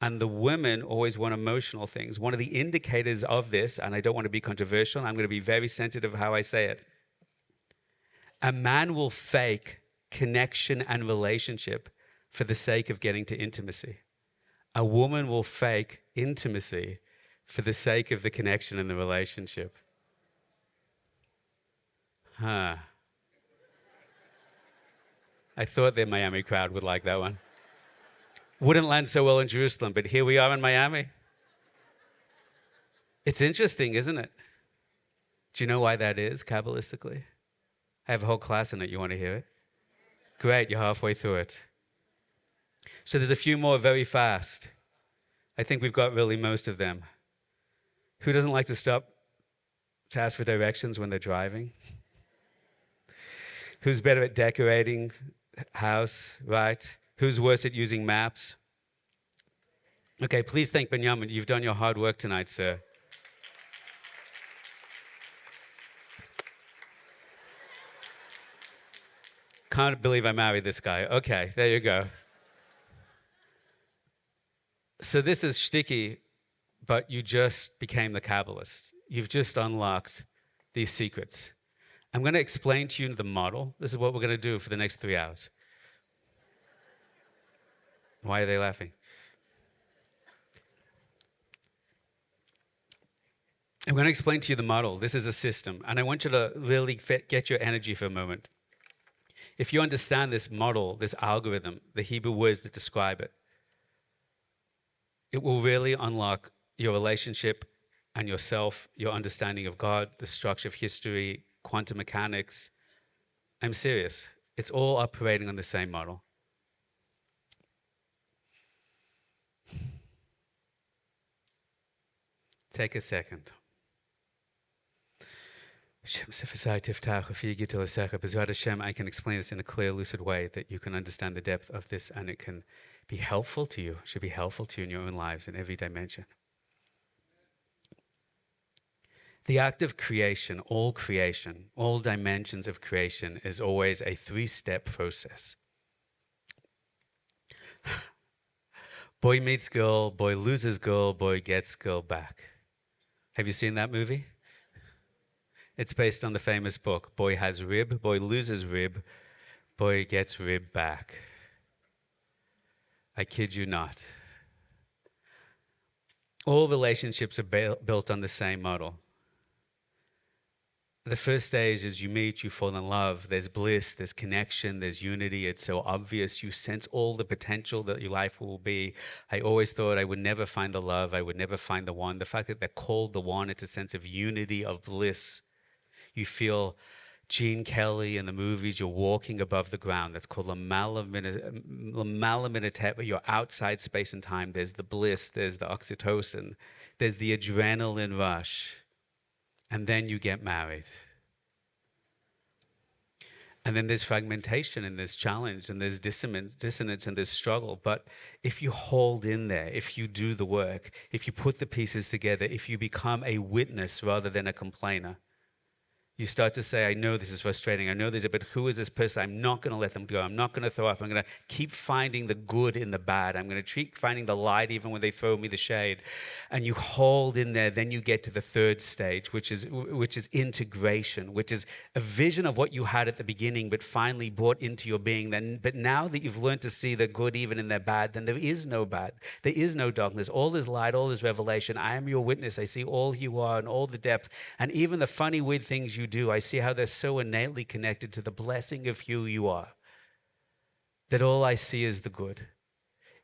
And the women always want emotional things. One of the indicators of this, and I don't want to be controversial, I'm going to be very sensitive how I say it. A man will fake connection and relationship for the sake of getting to intimacy. A woman will fake intimacy for the sake of the connection and the relationship. I thought the Miami crowd would like that one. Wouldn't land so well in Jerusalem, but here we are in Miami. It's interesting, isn't it? Do you know why that is, Kabbalistically? I have a whole class on it. You want to hear it? Great, you're halfway through it. So there's a few more very fast. I think we've got really most of them. Who doesn't like to stop to ask for directions when they're driving? Who's better at decorating house, right? Who's worse at using maps? Okay, please thank Benjamin. You've done your hard work tonight, sir. Can't believe I married this guy. Okay, there you go. So this is shticky, but you just became the Kabbalist. You've just unlocked these secrets. I'm going to explain to you the model. This is what we're going to do for the next 3 hours. Why are they laughing? I'm going to explain to you the model. This is a system, and I want you to really get your energy for a moment. If you understand this model, this algorithm, the Hebrew words that describe it, it will really unlock your relationship and yourself, your understanding of God, the structure of history, quantum mechanics. I'm serious. It's all operating on the same model. Take a second. Bezrat Hashem, I can explain this in a clear, lucid way that you can understand the depth of this and it can be helpful to you, should be helpful to you in your own lives in every dimension. The act of creation, all dimensions of creation is always a 3-step process. Boy meets girl, boy loses girl, boy gets girl back. Have you seen that movie? It's based on the famous book, Boy Has Rib, Boy Loses Rib, Boy Gets Rib Back. I kid you not. All relationships are built on the same model. The first stage is you meet, you fall in love, there's bliss, there's connection, there's unity, it's so obvious, you sense all the potential that your life will be. I always thought I would never find the love, I would never find the one. The fact that they're called the one, it's a sense of unity, of bliss. You feel Gene Kelly in the movies, you're walking above the ground. That's called Lamalaminatet, you're outside space and time. There's the bliss, there's the oxytocin, there's the adrenaline rush. And then you get married. And then there's fragmentation and there's challenge and there's dissonance and there's struggle. But if you hold in there, if you do the work, if you put the pieces together, if you become a witness rather than a complainer, you start to say, I know this is frustrating. I know this, but who is this person? I'm not going to let them go. I'm not going to throw off. I'm going to keep finding the good in the bad. I'm going to keep finding the light even when they throw me the shade. And you hold in there. Then you get to the third stage, which is integration, which is a vision of what you had at the beginning, but finally brought into your being. But now that you've learned to see the good even in their bad, then there is no bad. There is no darkness. All is light. All is revelation. I am your witness. I see all you are and all the depth. And even the funny, weird things you do, I see how they're so innately connected to the blessing of who you are, that all I see is the good.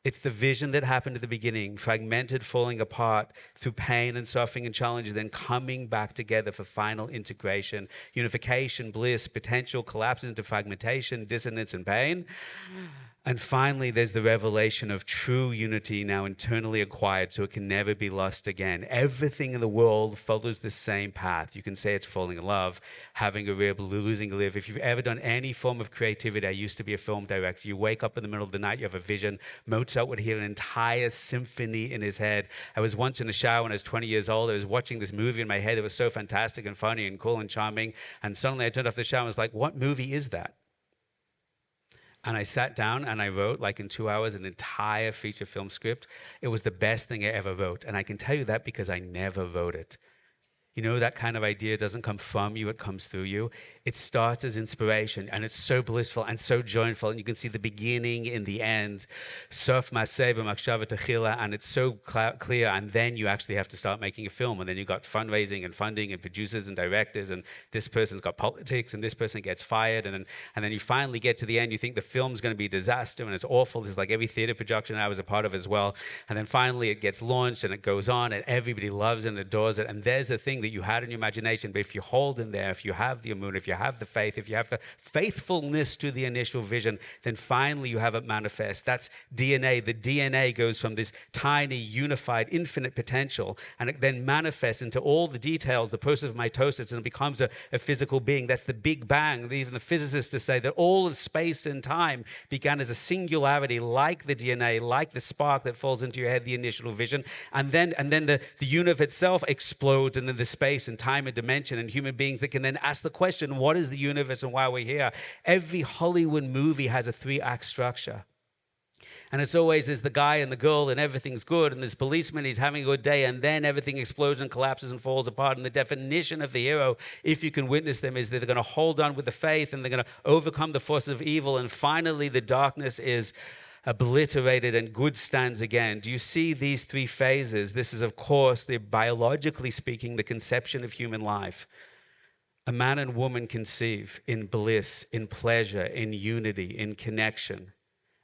It's the vision that happened at the beginning, fragmented, falling apart through pain and suffering and challenges, then coming back together for final integration, unification, bliss, potential, collapses into fragmentation, dissonance, and pain. And finally, there's the revelation of true unity now internally acquired so it can never be lost again. Everything in the world follows the same path. You can say it's falling in love, having a rib, losing a live. If you've ever done any form of creativity, I used to be a film director. You wake up in the middle of the night, you have a vision. Mozart would hear an entire symphony in his head. I was once in the shower when I was 20 years old. I was watching this movie in my head. It was so fantastic and funny and cool and charming. And suddenly I turned off the shower and was like, what movie is that? And I sat down and I wrote, like in 2 hours, an entire feature film script. It was the best thing I ever wrote. And I can tell you that because I never wrote it. You know, that kind of idea doesn't come from you, it comes through you. It starts as inspiration, and it's so blissful and so joyful, and you can see the beginning in the end. Sof Msiah v'machshava techila, and it's so clear, and then you actually have to start making a film, and then you've got fundraising and funding and producers and directors, and this person's got politics, and this person gets fired, and then you finally get to the end, you think the film's going to be a disaster, and it's awful. This is like every theater production I was a part of as well. And then finally it gets launched, and it goes on, and everybody loves it and adores it, and there's the thing that you had in your imagination, but if you hold in there, if you have the amun, if you have the faith, if you have the faithfulness to the initial vision, then finally you have it manifest. That's DNA. The DNA goes from this tiny, unified, infinite potential, and it then manifests into all the details, the process of mitosis, and it becomes a physical being. That's the Big Bang. Even the physicists to say that all of space and time began as a singularity, like the DNA, like the spark that falls into your head, the initial vision, and then the universe itself explodes, and then the space and time and dimension and human beings that can then ask the question, what is the universe and why we're here? Every Hollywood movie has a 3-act structure. And it's always there's the guy and the girl and everything's good, and this policeman, he's having a good day, and then everything explodes and collapses and falls apart. And the definition of the hero, if you can witness them, is that they're going to hold on with the faith and they're going to overcome the forces of evil, and finally the darkness is obliterated and good stands again. Do you see these 3 phases? This is, of course, biologically speaking, the conception of human life. A man and woman conceive in bliss, in pleasure, in unity, in connection.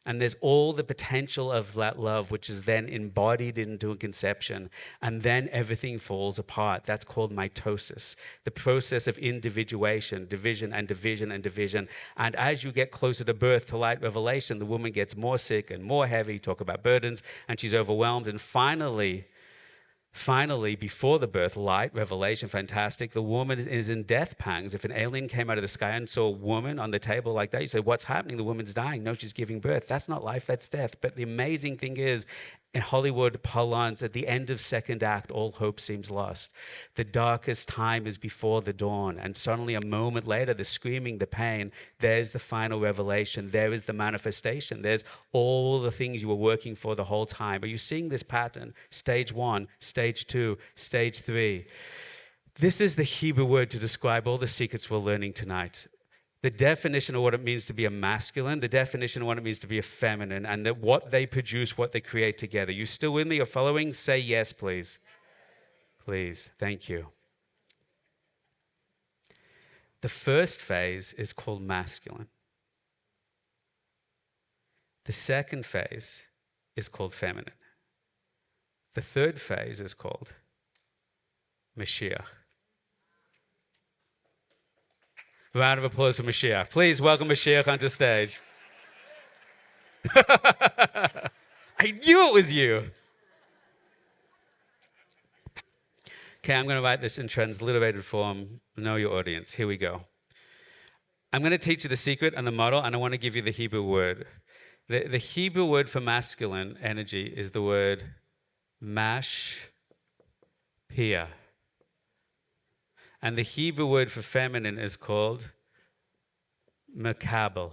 And there's all the potential of that love, which is then embodied into a conception. And then everything falls apart. That's called mitosis, the process of individuation, division and division and division. And as you get closer to birth, to light revelation, the woman gets more sick and more heavy. Talk about burdens. And she's overwhelmed. And finally, before the birth, light, revelation, fantastic. The woman is in death pangs. If an alien came out of the sky and saw a woman on the table like that, you say, what's happening? The woman's dying. No, she's giving birth. That's not life, that's death. But the amazing thing is, in Hollywood parlance, at the end of second act, all hope seems lost. The darkest time is before the dawn. And suddenly a moment later, the screaming, the pain, there's the final revelation. There is the manifestation. There's all the things you were working for the whole time. Are you seeing this pattern? Stage 1, stage 2, stage 3. This is the Hebrew word to describe all the secrets we're learning tonight. The definition of what it means to be a masculine, the definition of what it means to be a feminine, and that what they produce, what they create together. You still with me? You're following? Say yes, please. Please. Thank you. The first phase is called masculine. The second phase is called feminine. The third phase is called Msiah. Round of applause for Msiah. Please welcome Msiah onto stage. I knew it was you. Okay, I'm going to write this in transliterated form. Know your audience. Here we go. I'm going to teach you the secret and the model, and I want to give you the Hebrew word. The Hebrew word for masculine energy is the word mashpia. And the Hebrew word for feminine is called makabel.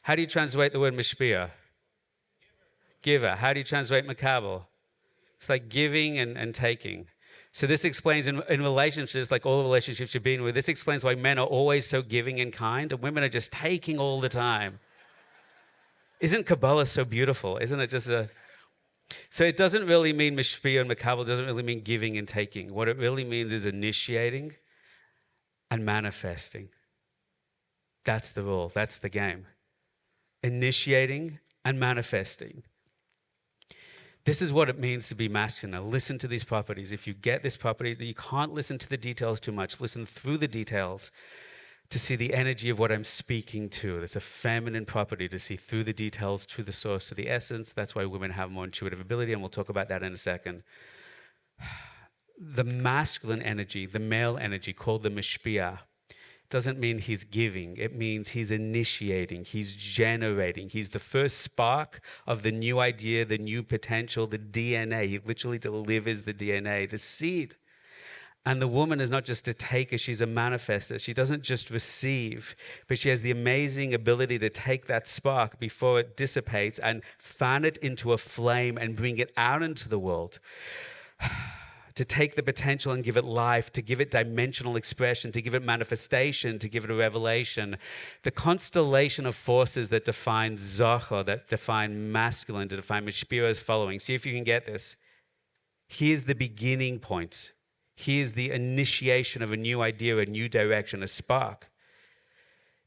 How do you translate the word mashpia? Giver. How do you translate makabel? It's like giving and taking. So this explains in relationships, like all the relationships you've been with, this explains why men are always so giving and kind and women are just taking all the time. Isn't Kabbalah so beautiful? Isn't it just a... So it doesn't really mean mashpia and makabel, doesn't really mean giving and taking. What it really means is initiating and manifesting. That's the rule. That's the game. Initiating and manifesting. This is what it means to be masculine. Now, listen to these properties. If you get this property, you can't listen to the details too much. Listen through the details to see the energy of what I'm speaking to. It's a feminine property to see through the details, to the source, to the essence. That's why women have more intuitive ability, and we'll talk about that in a second. The masculine energy, the male energy, called the mashpia, doesn't mean he's giving. It means he's initiating, he's generating. He's the first spark of the new idea, the new potential, the DNA. He literally delivers the DNA, the seed. And the woman is not just a taker, she's a manifester. She doesn't just receive, but she has the amazing ability to take that spark before it dissipates and fan it into a flame and bring it out into the world. To take the potential and give it life, to give it dimensional expression, to give it manifestation, to give it a revelation. The constellation of forces that define Zachor, that define masculine, to define Mashpia is following. See if you can get this. Here's the beginning point. Here's the initiation of a new idea, a new direction, a spark.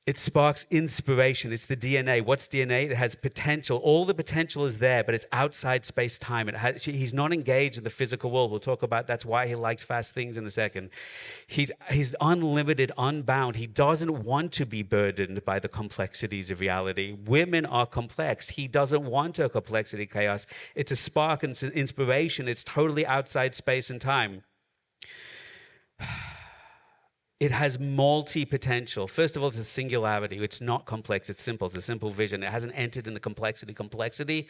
It sparks inspiration. It's the DNA. What's DNA? It has potential. All the potential is there, but it's outside space-time. He's not engaged in the physical world. We'll talk about that's why he likes fast things in a second. He's unlimited, unbound. He doesn't want to be burdened by the complexities of reality. Women are complex. He doesn't want a complexity, chaos. It's a spark and it's an inspiration. It's totally outside space and time. It has multi-potential. First of all, it's a singularity. It's not complex. It's simple. It's a simple vision. It hasn't entered in the complexity. Complexity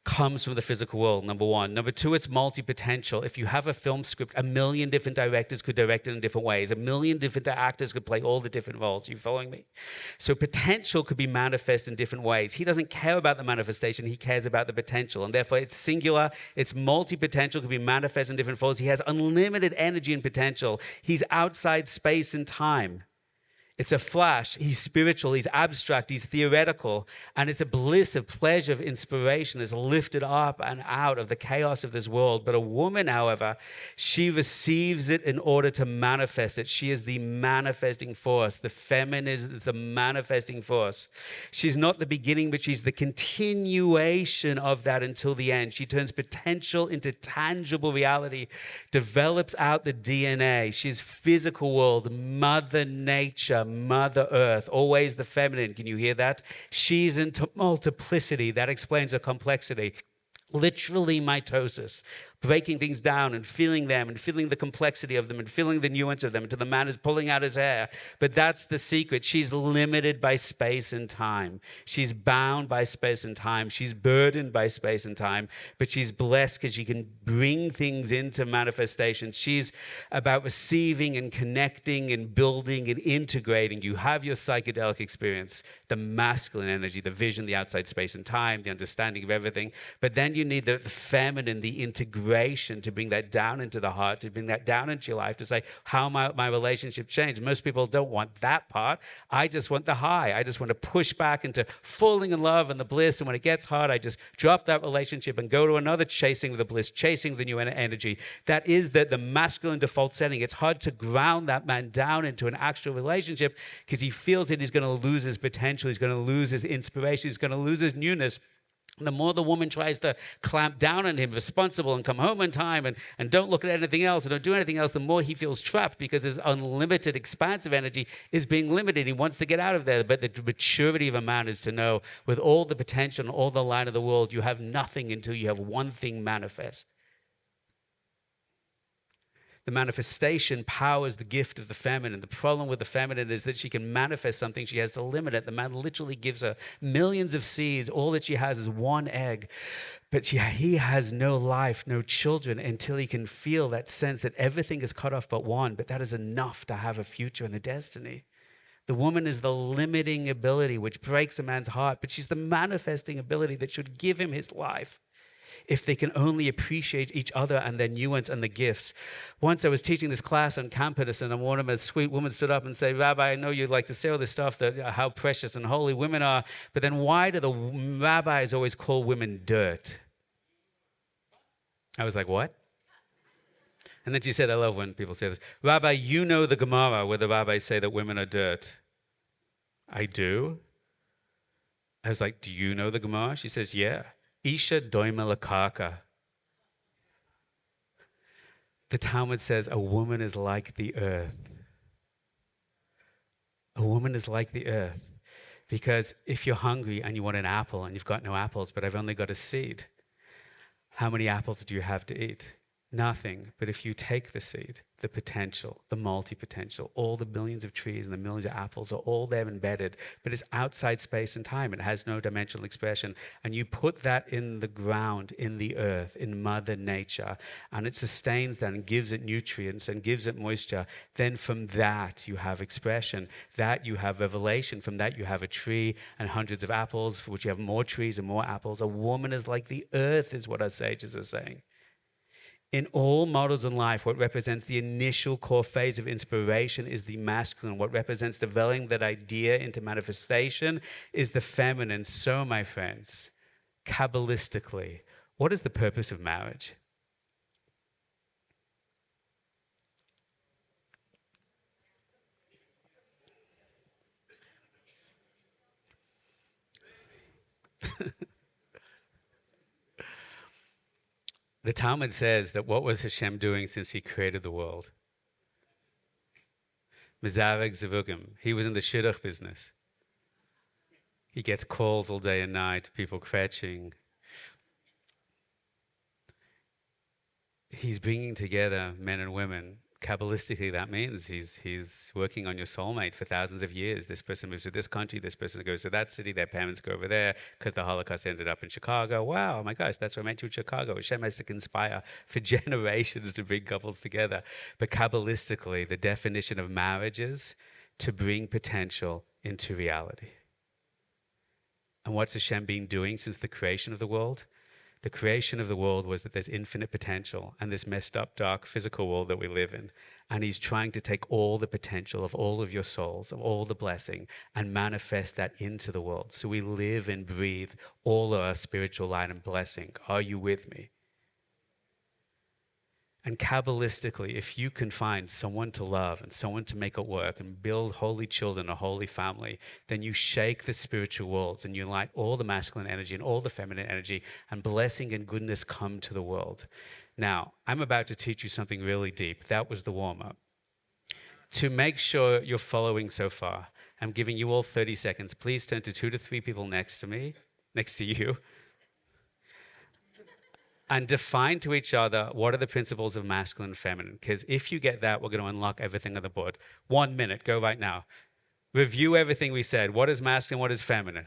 comes from the physical world, number one. Number two, it's multi-potential. If you have a film script, 1 million different directors could direct it in different ways. 1 million different actors could play all the different roles. Are you following me? So potential could be manifest in different ways. He doesn't care about the manifestation. He cares about the potential. And therefore, it's singular. It's multi-potential. Could be manifest in different forms. He has unlimited energy and potential. He's outside space and time. It's a flash. He's spiritual. He's abstract. He's theoretical. And it's a bliss of pleasure, of inspiration is lifted up and out of the chaos of this world. But a woman, however, she receives it in order to manifest it. She is the manifesting force. The feminine is the manifesting force. She's not the beginning, but she's the continuation of that until the end. She turns potential into tangible reality, develops out the DNA. She's physical world, Mother Nature, Mother Earth, always the feminine. Can you hear that? She's into multiplicity. That explains her complexity. Literally mitosis, breaking things down and feeling them and feeling the complexity of them and feeling the nuance of them until the man is pulling out his hair. But that's the secret. She's limited by space and time. She's bound by space and time. She's burdened by space and time, but she's blessed because she can bring things into manifestation. She's about receiving and connecting and building and integrating. You have your psychedelic experience, the masculine energy, the vision, the outside space and time, the understanding of everything. But then you need the feminine, the integration to bring that down into the heart, to bring that down into your life, to say, how my relationship changed. Most people don't want that part. I just want the high. I just want to push back into falling in love and the bliss. And when it gets hard, I just drop that relationship and go to another chasing the bliss, chasing the new energy. That is the masculine default setting. It's hard to ground that man down into an actual relationship because he feels that he's going to lose his potential. He's going to lose his inspiration. He's going to lose his newness. The more the woman tries to clamp down on him, responsible, and come home on time, and don't look at anything else, and don't do anything else, the more he feels trapped because his unlimited, expansive energy is being limited. He wants to get out of there. But the maturity of a man is to know, with all the potential and all the light of the world, you have nothing until you have one thing manifest. The manifestation powers the gift of the feminine. The problem with the feminine is that she can manifest something. She has to limit it. The man literally gives her millions of seeds. All that she has is one egg. But he has no life, no children, until he can feel that sense that everything is cut off but one. But that is enough to have a future and a destiny. The woman is the limiting ability which breaks a man's heart, but she's the manifesting ability that should give him his life if they can only appreciate each other and their nuance and the gifts. Once I was teaching this class on campus, and one of them, a sweet woman, stood up and said, Rabbi, I know you like to say all this stuff, that how precious and holy women are, but then why do the rabbis always call women dirt? I was like, what? And then she said, I love when people say this, Rabbi, you know the Gemara where the rabbis say that women are dirt. I do? I was like, do you know the Gemara? She says, yeah. Isha doima lakaka. The Talmud says a woman is like the earth. A woman is like the earth. Because if you're hungry and you want an apple and you've got no apples, but I've only got a seed, how many apples do you have to eat? Nothing. But if you take the seed, the potential, the multi-potential, all the millions of trees and the millions of apples are all there embedded, but it's outside space and time. It has no dimensional expression. And you put that in the ground, in the earth, in Mother Nature, and it sustains that and gives it nutrients and gives it moisture. Then from that you have expression. That you have revelation. From that you have a tree and hundreds of apples, for which you have more trees and more apples. A woman is like the earth, is what our sages are saying. In all models in life, what represents the initial core phase of inspiration is the masculine. What represents developing that idea into manifestation is the feminine. So, my friends, Kabbalistically, what is the purpose of marriage? The Talmud says that what was Hashem doing since he created the world? Mizarek Zavugim. He was in the shidduch business. He gets calls all day and night, people kvetching. He's bringing together men and women. Kabbalistically, that means he's working on your soulmate for thousands of years. This person moves to this country, this person goes to that city, their parents go over there because the Holocaust ended up in Chicago. Wow, oh my gosh, that's what I meant you in Chicago. Hashem has to conspire for generations to bring couples together. But Kabbalistically, the definition of marriage is to bring potential into reality. And what's Hashem been doing since the creation of the world? The creation of the world was that there's infinite potential and this messed up, dark, physical world that we live in. And he's trying to take all the potential of all of your souls, of all the blessing, and manifest that into the world. So we live and breathe all of our spiritual light and blessing. Are you with me? And Kabbalistically, if you can find someone to love and someone to make it work and build holy children, a holy family, then you shake the spiritual worlds and you light all the masculine energy and all the feminine energy, and blessing and goodness come to the world. Now, I'm about to teach you something really deep. That was the warm-up. To make sure you're following so far, I'm giving you all 30 seconds. Please turn to 2 to 3 people next to you, and define to each other what are the principles of masculine and feminine. Because if you get that, we're going to unlock everything on the board. 1 minute, go right now. Review everything we said. What is masculine, what is feminine?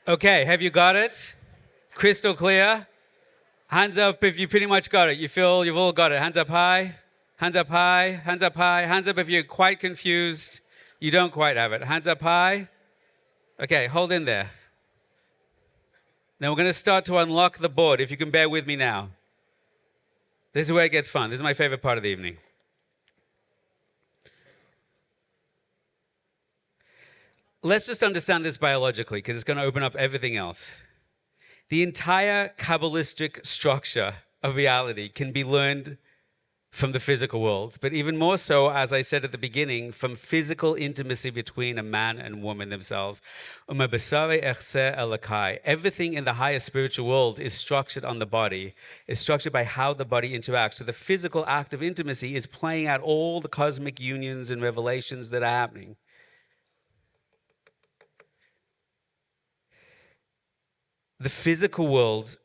Okay, have you got it? Crystal clear? Hands up if you pretty much got it. You feel you've all got it. Hands up high. Hands up high. Hands up high. Hands up if you're quite confused. You don't quite have it. Hands up high. Okay, hold in there. Now we're going to start to unlock the board, if you can bear with me now. This is where it gets fun. This is my favorite part of the evening. Let's just understand this biologically, because it's going to open up everything else. The entire Kabbalistic structure of reality can be learned from the physical world, but even more so, as I said at the beginning, from physical intimacy between a man and woman themselves. Everything in the higher spiritual world is structured on the body, is structured by how the body interacts. So the physical act of intimacy is playing out all the cosmic unions and revelations that are happening. The physical world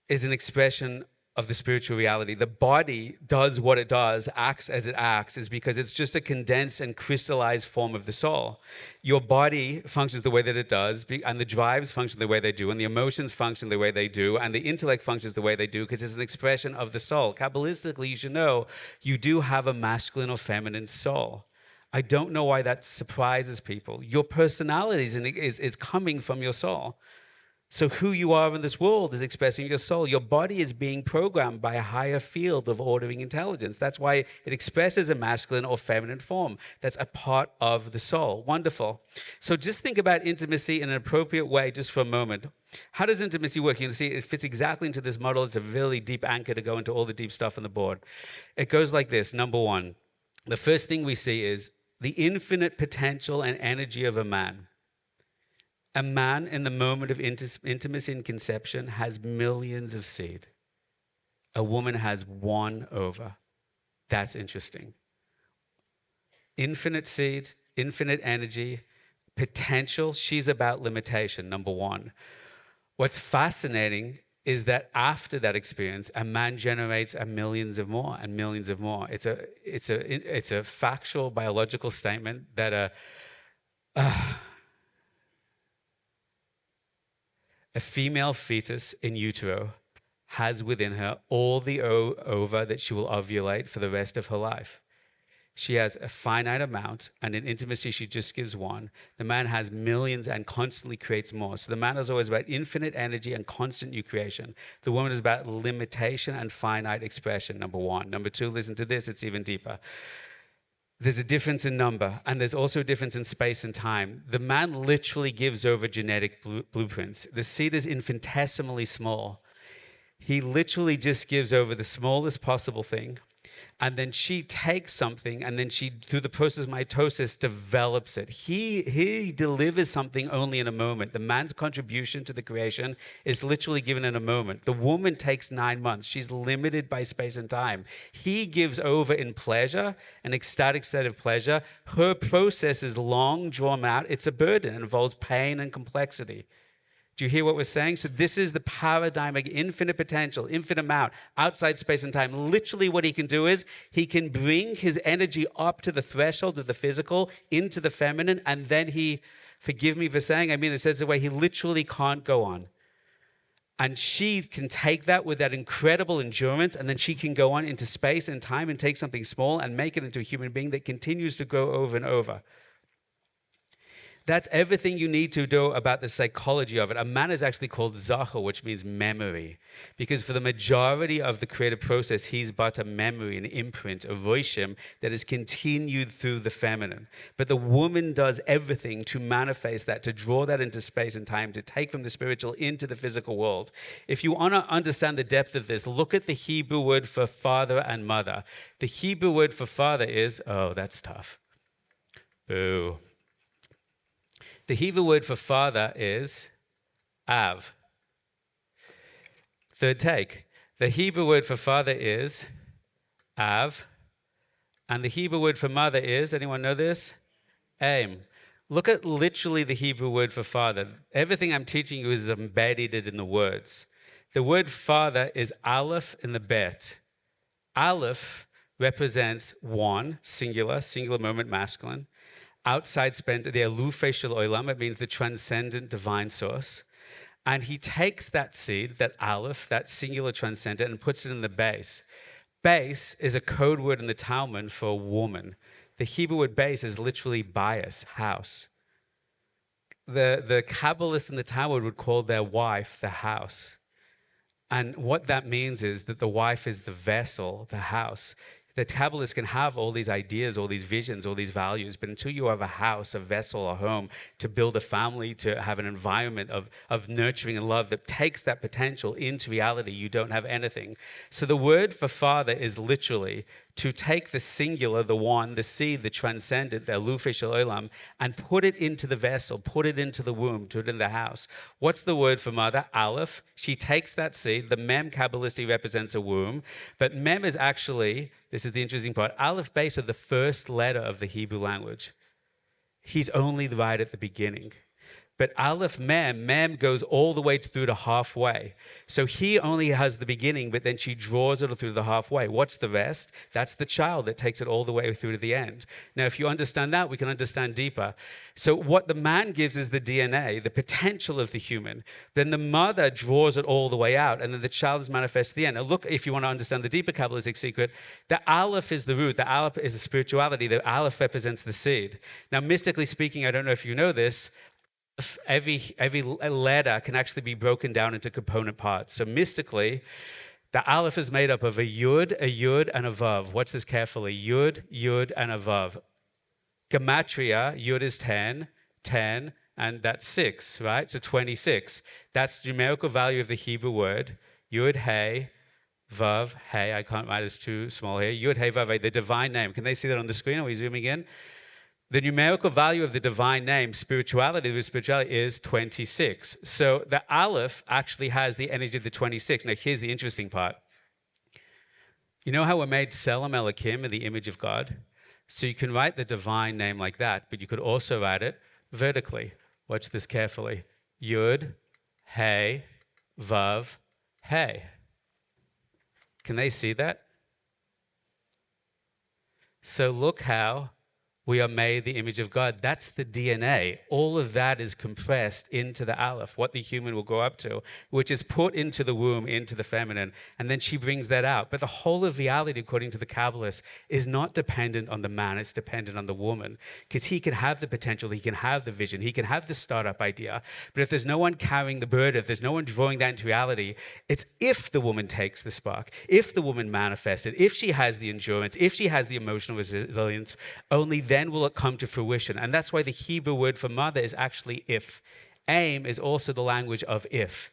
is an expression of the spiritual reality. The body does what it does, acts as it acts, is because it's just a condensed and crystallized form of the soul. Your body functions the way that it does, and the drives function the way they do, and the emotions function the way they do, and the intellect functions the way they do, because it's an expression of the soul. Kabbalistically, you should know, you do have a masculine or feminine soul. I don't know why that surprises people. Your personality is coming from your soul. So who you are in this world is expressing your soul. Your body is being programmed by a higher field of ordering intelligence. That's why it expresses a masculine or feminine form. That's a part of the soul. Wonderful. So just think about intimacy in an appropriate way just for a moment. How does intimacy work? You can see it fits exactly into this model. It's a really deep anchor to go into all the deep stuff on the board. It goes like this. Number one, the first thing we see is the infinite potential and energy of a man. A man in the moment of intimacy and conception has millions of seed. A woman has 1 over. That's interesting. Infinite seed, infinite energy, potential. She's about limitation, number one. What's fascinating is that after that experience, a man generates millions of more and millions of more. It's a factual biological statement that a female fetus in utero has within her all the ova that she will ovulate for the rest of her life. She has a finite amount, and in intimacy, she just gives 1. The man has millions and constantly creates more. So the man is always about infinite energy and constant new creation. The woman is about limitation and finite expression, number 1. Number 2, listen to this, it's even deeper. There's a difference in number, and there's also a difference in space and time. The man literally gives over genetic blueprints. The seed is infinitesimally small. He literally just gives over the smallest possible thing, and then she takes something, and then she, through the process of mitosis, develops it. He delivers something only in a moment. The man's contribution to the creation is literally given in a moment. The woman takes 9 months. She's limited by space and time. He gives over in pleasure, an ecstatic state of pleasure. Her process is long, drawn out. It's a burden. It involves pain and complexity. Do you hear what we're saying? So this is the paradigm of infinite potential, infinite amount, outside space and time. Literally what he can do is he can bring his energy up to the threshold of the physical, into the feminine, and then he, forgive me for saying, I mean, it says the way he literally can't go on. And she can take that with that incredible endurance, and then she can go on into space and time and take something small and make it into a human being that continues to grow over and over. That's everything you need to know about the psychology of it. A man is actually called Zachor, which means memory. Because for the majority of the creative process, he's but a memory, an imprint, a roshim that is continued through the feminine. But the woman does everything to manifest that, to draw that into space and time, to take from the spiritual into the physical world. If you want to understand the depth of this, look at the Hebrew word for father and mother. The Hebrew word for father is, oh, that's tough. Boo. The Hebrew word for father is Av. Third take. The Hebrew word for father is Av. And the Hebrew word for mother is, anyone know this? Aim. Look at literally the Hebrew word for father. Everything I'm teaching you is embedded in the words. The word father is Aleph in the bet. Aleph represents 1, singular moment, masculine. Outside spent the Alufei Shel Olam, it means the transcendent divine source. And he takes that seed, that aleph, that singular transcendent, and puts it in the base. Base is a code word in the Talmud for a woman. The Hebrew word base is literally bias, house. The Kabbalists in the Talmud would call their wife the house. And what that means is that the wife is the vessel, the house. The Kabbalists can have all these ideas, all these visions, all these values, but until you have a house, a vessel, a home, to build a family, to have an environment of nurturing and love that takes that potential into reality, you don't have anything. So the word for father is literally to take the singular, the one, the seed, the transcendent, the alufi shel olam, and put it into the vessel, put it into the womb, put it in the house. What's the word for mother? Aleph. She takes that seed. The mem Kabbalistic represents a womb, but mem is actually, this is the interesting part, aleph base are the first letter of the Hebrew language. He's only right at the beginning. But aleph mem goes all the way through to halfway. So he only has the beginning, but then she draws it through the halfway. What's the rest? That's the child that takes it all the way through to the end. Now, if you understand that, we can understand deeper. So what the man gives is the DNA, the potential of the human. Then the mother draws it all the way out, and then the child is manifest at the end. Now, look, if you want to understand the deeper Kabbalistic secret, the aleph is the root. The aleph is the spirituality. The aleph represents the seed. Now, mystically speaking, I don't know if you know this, every letter can actually be broken down into component parts. So mystically, the aleph is made up of a yud, and a vav. Watch this carefully. Yud, and a vav. Gematria, yud is 10, and that's 6, right? So 26. That's the numerical value of the Hebrew word. Yud, hey, vav, hey. I can't write, it's too small here. Yud, hey, vav, hey, the divine name. Can they see that on the screen? Are we zooming in? The numerical value of the divine name, spirituality is 26. So the aleph actually has the energy of the 26. Now, here's the interesting part. You know how we're made Selam Elokim in the image of God? So you can write the divine name like that, but you could also write it vertically. Watch this carefully. Yud, hey, vav, hey. Can they see that? So look how we are made the image of God. That's the DNA. All of that is compressed into the aleph, what the human will grow up to, which is put into the womb, into the feminine, and then she brings that out. But the whole of reality, according to the Kabbalists, is not dependent on the man, it's dependent on the woman, because he can have the potential, he can have the vision, he can have the startup idea, but if there's no one carrying the burden, if there's no one drawing that into reality, it's if the woman takes the spark, if the woman manifests it, if she has the endurance, if she has the emotional resilience, only then will it come to fruition. And that's why the Hebrew word for mother is actually if. Aim is also the language of if.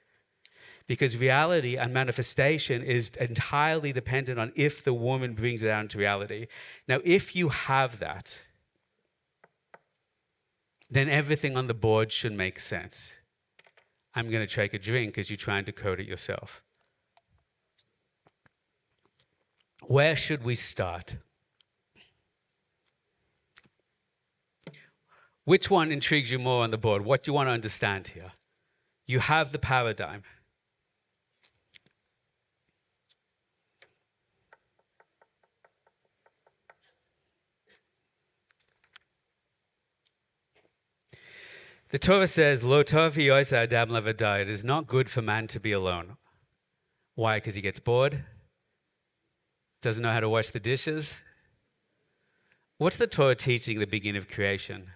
Because reality and manifestation is entirely dependent on if the woman brings it out into reality. Now, if you have that, then everything on the board should make sense. I'm going to take a drink as you try and decode it yourself. Where should we start? Which one intrigues you more on the board? What do you want to understand here? You have the paradigm. The Torah says, Lo tov hiyosa adam levadai. It is not good for man to be alone. Why? Because he gets bored? Doesn't know how to wash the dishes? What's the Torah teaching at the beginning of creation?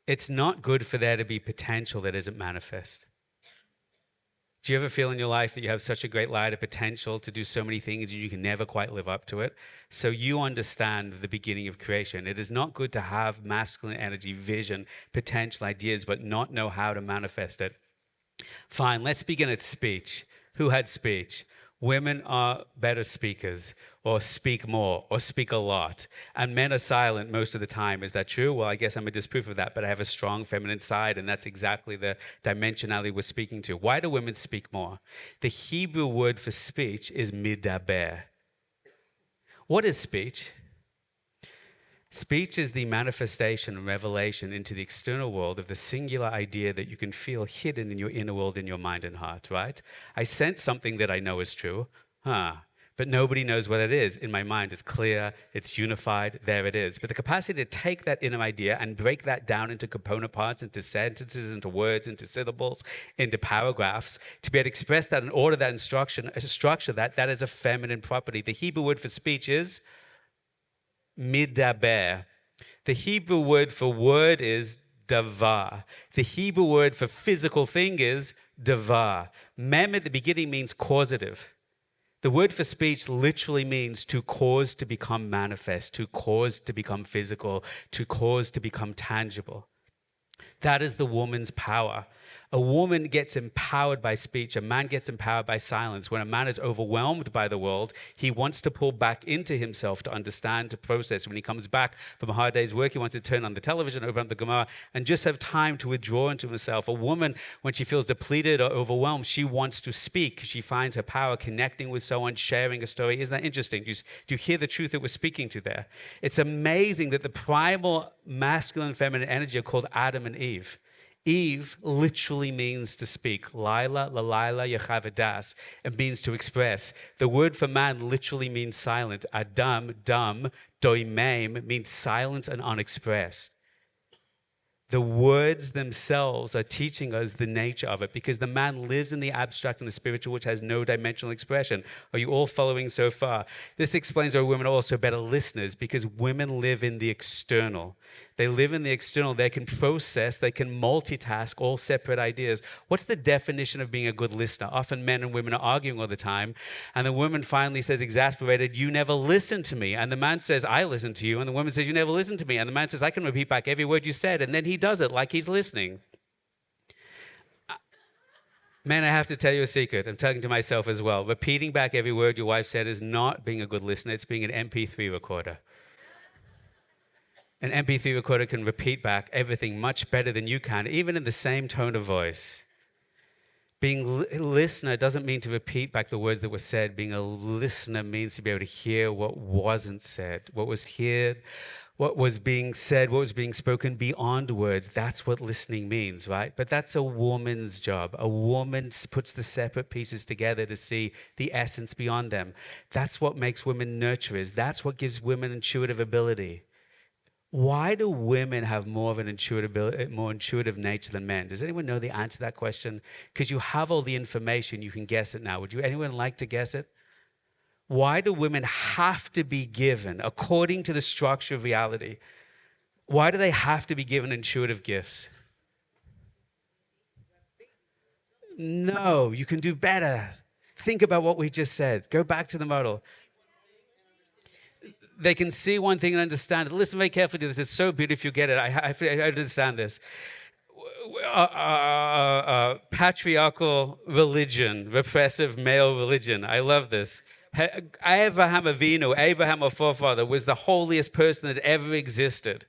It's not good for there to be potential that isn't manifest. Do you ever feel in your life that you have such a great light of potential to do so many things and you can never quite live up to it? So you understand the beginning of creation. It is not good to have masculine energy, vision, potential, ideas, but not know how to manifest it. Fine, let's begin at speech. Who had speech? Women are better speakers, or speak more, or speak a lot. And men are silent most of the time. Is that true? Well, I guess I'm a disproof of that, but I have a strong feminine side, and that's exactly the dimensionality we're speaking to. Why do women speak more? The Hebrew word for speech is midaber. What is speech? Speech is the manifestation and revelation into the external world of the singular idea that you can feel hidden in your inner world, in your mind and heart, right? I sense something that I know is true. but nobody knows what it is. In my mind, it's clear, it's unified, there it is. But the capacity to take that inner idea and break that down into component parts, into sentences, into words, into syllables, into paragraphs, to be able to express that and order that instruction, structure that is a feminine property. The Hebrew word for speech is midaber. The Hebrew word for word is davar. The Hebrew word for physical thing is davar. Mem at the beginning means causative. The word for speech literally means to cause to become manifest, to cause to become physical, to cause to become tangible. That is the woman's power. A woman gets empowered by speech. A man gets empowered by silence. When a man is overwhelmed by the world, he wants to pull back into himself to understand, to process. When he comes back from a hard day's work, he wants to turn on the television, open up the Gemara, and just have time to withdraw into himself. A woman, when she feels depleted or overwhelmed, she wants to speak. She finds her power connecting with someone, sharing a story. Isn't that interesting? Do you hear the truth that we're speaking to there? It's amazing that the primal masculine and feminine energy are called Adam and Eve. Eve literally means to speak. Laila, lalaila, yachavadas. It means to express. The word for man literally means silent. Adam, dumb, doimeim means silence and unexpressed. The words themselves are teaching us the nature of it, because the man lives in the abstract and the spiritual, which has no dimensional expression. Are you all following so far? This explains why women are also better listeners, because women live in the external. They live in the external. They can process, they can multitask all separate ideas. What's the definition of being a good listener? Often men and women are arguing all the time, and the woman finally says, exasperated, "You never listen to me." And the man says, "I listen to you." And the woman says, "You never listen to me." And the man says, "I can repeat back every word you said." And then he does it like he's listening. Man, I have to tell you a secret. I'm talking to myself as well. Repeating back every word your wife said is not being a good listener. It's being an MP3 recorder. An MP3 recorder can repeat back everything much better than you can, even in the same tone of voice. Being a listener doesn't mean to repeat back the words that were said. Being a listener means to be able to hear what wasn't said, what was heard, what was being said, what was being spoken beyond words. That's what listening means, right? But that's a woman's job. A woman puts the separate pieces together to see the essence beyond them. That's what makes women nurturers. That's what gives women intuitive ability. Why do women have more of an more intuitive nature than men? Does anyone know the answer to that question? Because you have all the information, you can guess it now. Would anyone like to guess it? Why do women have to be given, according to the structure of reality, why do they have to be given intuitive gifts? No, you can do better. Think about what we just said. Go back to the model. They can see one thing and understand it. Listen very carefully to this. It's so beautiful if you get it. I understand this. Patriarchal religion, repressive male religion. I love this. Abraham Avinu, Abraham, our forefather, was the holiest person that ever existed.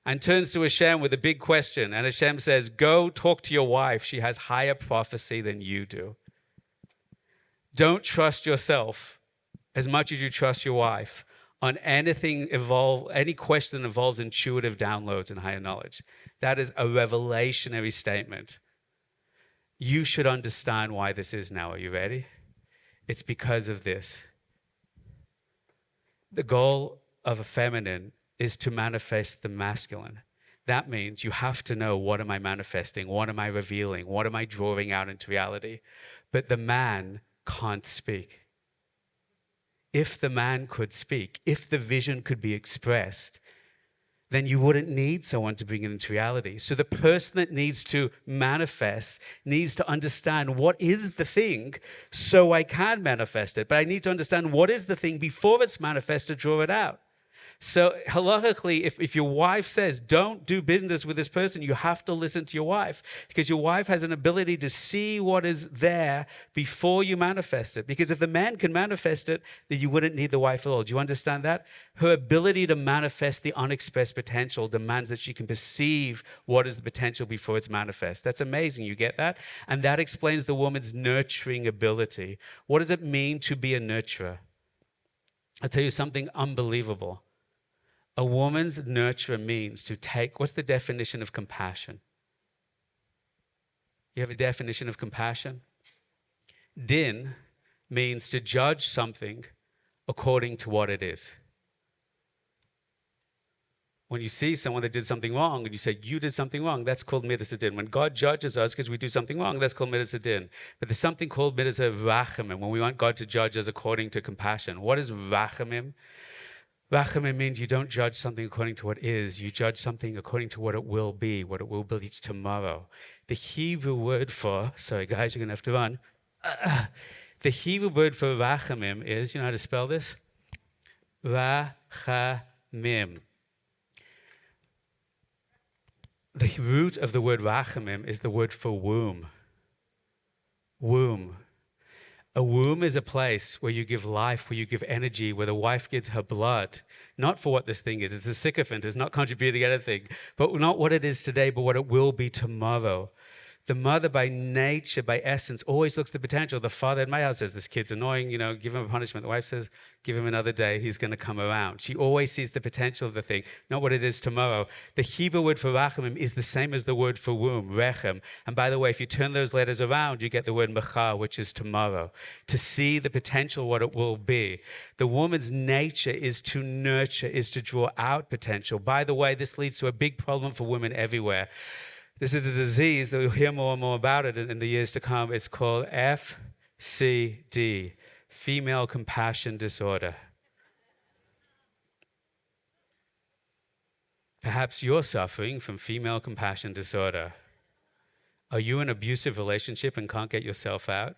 And turns to Hashem with a big question. And Hashem says, "Go talk to your wife. She has higher prophecy than you do. Don't trust yourself as much as you trust your wife on any question that involves intuitive downloads and higher knowledge." That is a revelationary statement. You should understand why this is now. Are you ready? It's because of this. The goal of a feminine is to manifest the masculine. That means you have to know, what am I manifesting? What am I revealing? What am I drawing out into reality? But the man can't speak. If the man could speak, if the vision could be expressed, then you wouldn't need someone to bring it into reality. So the person that needs to manifest needs to understand, what is the thing so I can manifest it. But I need to understand what is the thing before it's manifest to draw it out. So halakhically, if your wife says, "Don't do business with this person," you have to listen to your wife, because your wife has an ability to see what is there before you manifest it. Because if the man can manifest it, then you wouldn't need the wife at all. Do you understand that? Her ability to manifest the unexpressed potential demands that she can perceive what is the potential before it's manifest. That's amazing. You get that? And that explains the woman's nurturing ability. What does it mean to be a nurturer? I'll tell you something unbelievable. A woman's nurturer means to take, what's the definition of compassion? You have a definition of compassion? Din means to judge something according to what it is. When you see someone that did something wrong and you say, you did something wrong, that's called midas hadin. When God judges us because we do something wrong, that's called midas hadin. But there's something called midas rachamim, when we want God to judge us according to compassion. What is rachamim? Rachamim means you don't judge something according to what is. You judge something according to what it will be tomorrow. The Hebrew word for, sorry guys, you're going to have to run. The Hebrew word for rachamim is, you know how to spell this? Rachamim. The root of the word rachamim is the word for womb. Womb. A womb is a place where you give life, where you give energy, where the wife gives her blood. Not for what this thing is. It's a sycophant. It's not contributing anything. But not what it is today, but what it will be tomorrow. The mother by nature, by essence, always looks at the potential. The father in my house says, this kid's annoying, you know, give him a punishment. The wife says, give him another day, he's going to come around. She always sees the potential of the thing, not what it is tomorrow. The Hebrew word for rachamim is the same as the word for womb, rechem. And by the way, if you turn those letters around, you get the word machar, which is tomorrow. To see the potential, what it will be. The woman's nature is to nurture, is to draw out potential. By the way, this leads to a big problem for women everywhere. This is a disease that we'll hear more and more about it in the years to come. It's called FCD, Female Compassion Disorder. Perhaps you're suffering from female compassion disorder. Are you in an abusive relationship and can't get yourself out?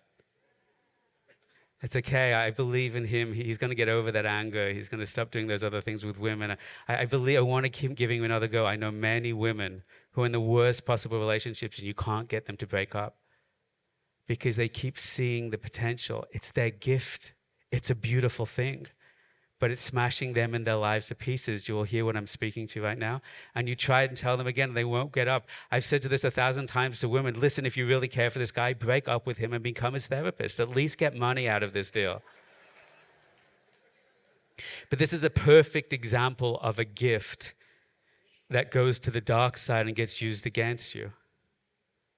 It's okay. I believe in him. He's going to get over that anger. He's going to stop doing those other things with women. I believe I want to keep giving him another go. I know many women who are in the worst possible relationships and you can't get them to break up because they keep seeing the potential. It's their gift. It's a beautiful thing, but it's smashing them and their lives to pieces. You will hear what I'm speaking to right now. And you try and tell them again, they won't get up. I've said to this 1,000 times to women, listen, if you really care for this guy, break up with him and become his therapist. At least get money out of this deal. But this is a perfect example of a gift that goes to the dark side and gets used against you,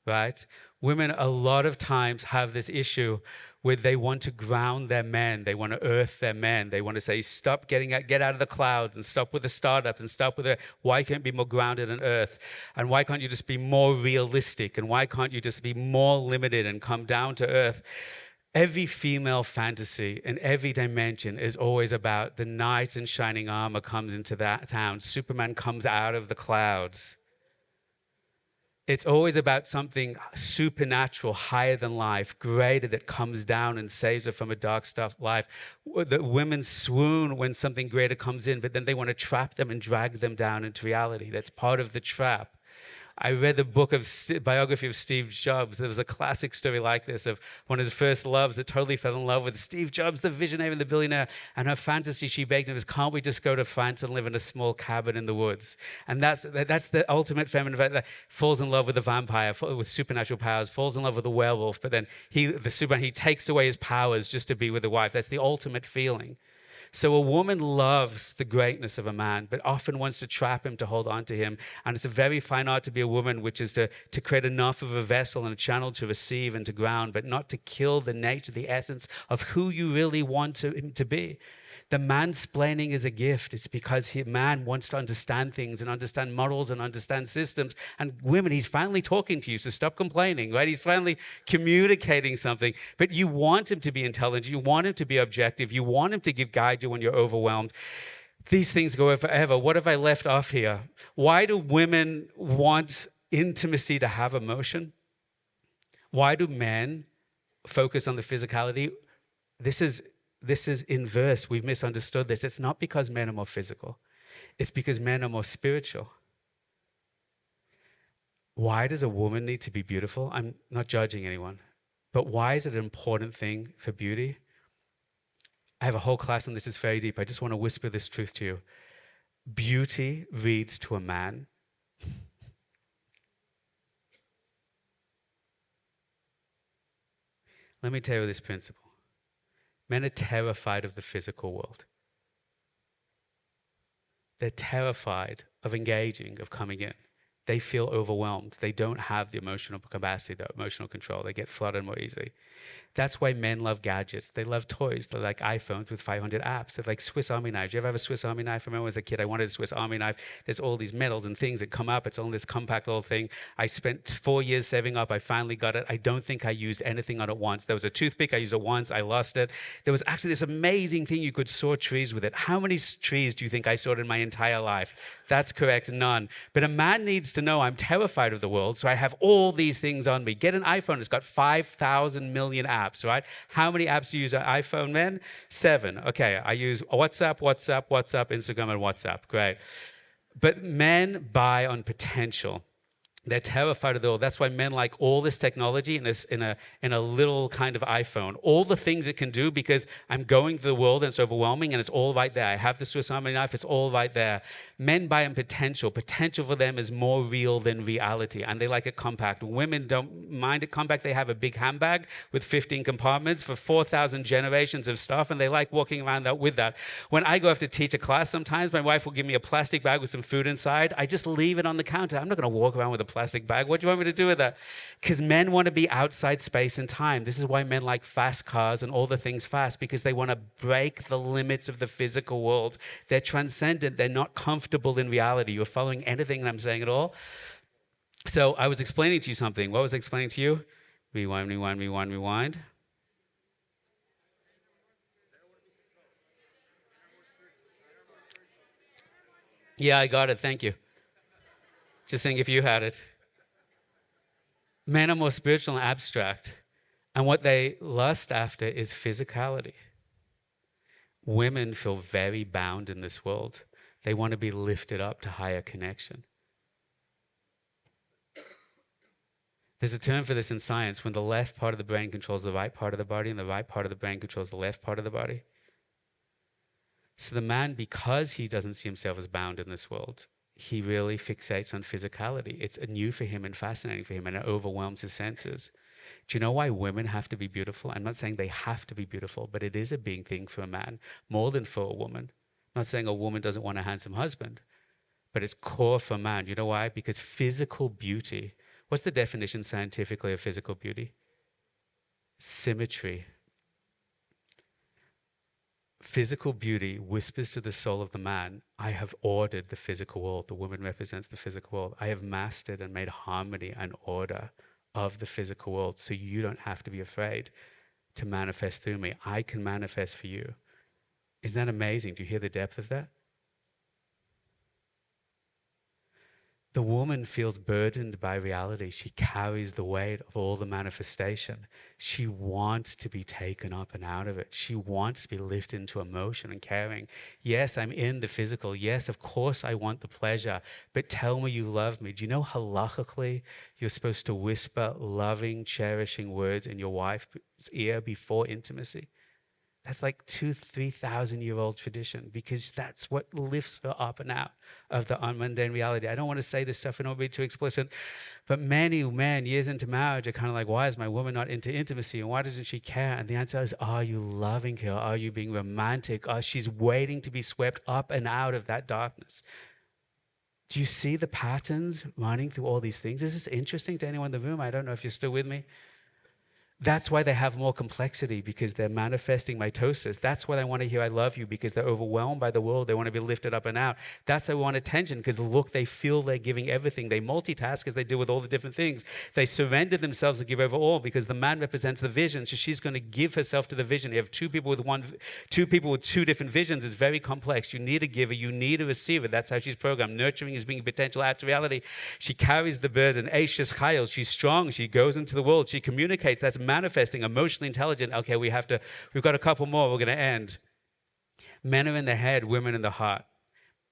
right? Women a lot of times have this issue where they want to ground their men. They want to earth their men. They want to say, stop get out of the clouds and stop with the startup and stop with it. Why can't you be more grounded in earth? And why can't you just be more realistic? And why can't you just be more limited and come down to earth? Every female fantasy in every dimension is always about the knight in shining armor comes into that town. Superman comes out of the clouds. It's always about something supernatural, higher than life, greater, that comes down and saves her from a dark stuff life. The women swoon when something greater comes in, but then they want to trap them and drag them down into reality. That's part of the trap. I read the book of biography of Steve Jobs. There was a classic story like this of one of his first loves that totally fell in love with Steve Jobs, the visionary and the billionaire. And her fantasy she begged him was, can't we just go to France and live in a small cabin in the woods? And that's the ultimate feminine that falls in love with a vampire, with supernatural powers, falls in love with a werewolf, but then he takes away his powers just to be with a wife. That's the ultimate feeling. So a woman loves the greatness of a man, but often wants to trap him, to hold on to him. And it's a very fine art to be a woman, which is to create enough of a vessel and a channel to receive and to ground, but not to kill the nature, the essence of who you really want him to be. The mansplaining is a gift. It's because man wants to understand things and understand models and understand systems. And women, he's finally talking to you, so stop complaining, right? He's finally communicating something. But you want him to be intelligent. You want him to be objective. You want him to guide you when you're overwhelmed. These things go forever. What have I left off here? Why do women want intimacy to have emotion? Why do men focus on the physicality? This is inverse. We've misunderstood this. It's not because men are more physical. It's because men are more spiritual. Why does a woman need to be beautiful? I'm not judging anyone. But why is it an important thing for beauty? I have a whole class on this. It's very deep. I just want to whisper this truth to you. Beauty reads to a man. Let me tell you this principle. Men are terrified of the physical world. They're terrified of engaging, of coming in. they feel overwhelmed. They don't have the emotional capacity, the emotional control. They get flooded more easily. That's why men love gadgets. They love toys. They like iPhones with 500 apps. They're like Swiss Army knives. You ever have a Swiss Army knife? I remember as a kid, I wanted a Swiss Army knife. There's all these metals and things that come up. It's all this compact little thing. I spent 4 years saving up. I finally got it. I don't think I used anything on it once. There was a toothpick. I used it once. I lost it. There was actually this amazing thing. You could saw trees with it. How many trees do you think I sawed in my entire life? That's correct, none. But a man needs to know I'm terrified of the world, so I have all these things on me. Get an iPhone. It's got 5,000 million apps, right? How many apps do you use on iPhone, men? 7. Okay, I use WhatsApp, Instagram, and WhatsApp. Great. But men buy on potential. They're terrified of the world. That's why men like all this technology in a little kind of iPhone. All the things it can do, because I'm going through the world and it's overwhelming and it's all right there. I have the Swiss Army knife, it's all right there. Men buy in potential. Potential for them is more real than reality, and they like it compact. Women don't mind it compact. They have a big handbag with 15 compartments for 4,000 generations of stuff, and they like walking around with that. When I go have to teach a class sometimes, my wife will give me a plastic bag with some food inside. I just leave it on the counter. I'm not going to walk around with a plastic bag. What do you want me to do with that? Because men want to be outside space and time. This is why men like fast cars and all the things fast, because they want to break the limits of the physical world. They're transcendent. They're not comfortable in reality. You're following anything that I'm saying at all? So I was explaining to you something. What was I explaining to you? Rewind, rewind, rewind, rewind. Yeah, I got it. Thank you. Just saying if you had it. Men are more spiritual and abstract, and what they lust after is physicality. Women feel very bound in this world. They want to be lifted up to higher connection. There's a term for this in science, when the left part of the brain controls the right part of the body and the right part of the brain controls the left part of the body. So the man, because he doesn't see himself as bound in this world, he really fixates on physicality. It's new for him and fascinating for him, and it overwhelms his senses. Do you know why women have to be beautiful? I'm not saying they have to be beautiful, but it is a big thing for a man, more than for a woman. I'm not saying a woman doesn't want a handsome husband, but it's core for a man. You know why? Because physical beauty, what's the definition scientifically of physical beauty? Symmetry. Physical beauty whispers to the soul of the man, I have ordered the physical world. The woman represents the physical world. I have mastered and made harmony and order of the physical world, so you don't have to be afraid to manifest through me. I can manifest for you. Isn't that amazing? Do you hear the depth of that? The woman feels burdened by reality. She carries the weight of all the manifestation. She wants to be taken up and out of it. She wants to be lifted into emotion and caring. Yes, I'm in the physical. Yes, of course I want the pleasure, but tell me you love me. Do you know halachically you're supposed to whisper loving, cherishing words in your wife's ear before intimacy? That's like 2,000-3,000-year-old tradition, because that's what lifts her up and out of the unmundane reality. I don't want to say this stuff in order to be too explicit, but many men years into marriage are kind of like, why is my woman not into intimacy, and why doesn't she care? And the answer is, are you loving her? Are you being romantic? She's waiting to be swept up and out of that darkness. Do you see the patterns running through all these things? Is this interesting to anyone in the room? I don't know if you're still with me. That's why they have more complexity, because they're manifesting mitosis. That's why they want to hear I love you, because they're overwhelmed by the world. They want to be lifted up and out. That's why they want attention, because look, they feel they're giving everything. They multitask as they deal with all the different things. They surrender themselves to give over all, because the man represents the vision. So she's going to give herself to the vision. You have two people with two different visions. It's very complex. You need a giver. You need a receiver. That's how she's programmed. Nurturing is bringing potential out to reality. She carries the burden. Eishes Chayil. She's strong. She goes into the world. She communicates. That's manifesting, emotionally intelligent. Okay, we've got a couple more. We're going to end. Men are in the head, women in the heart.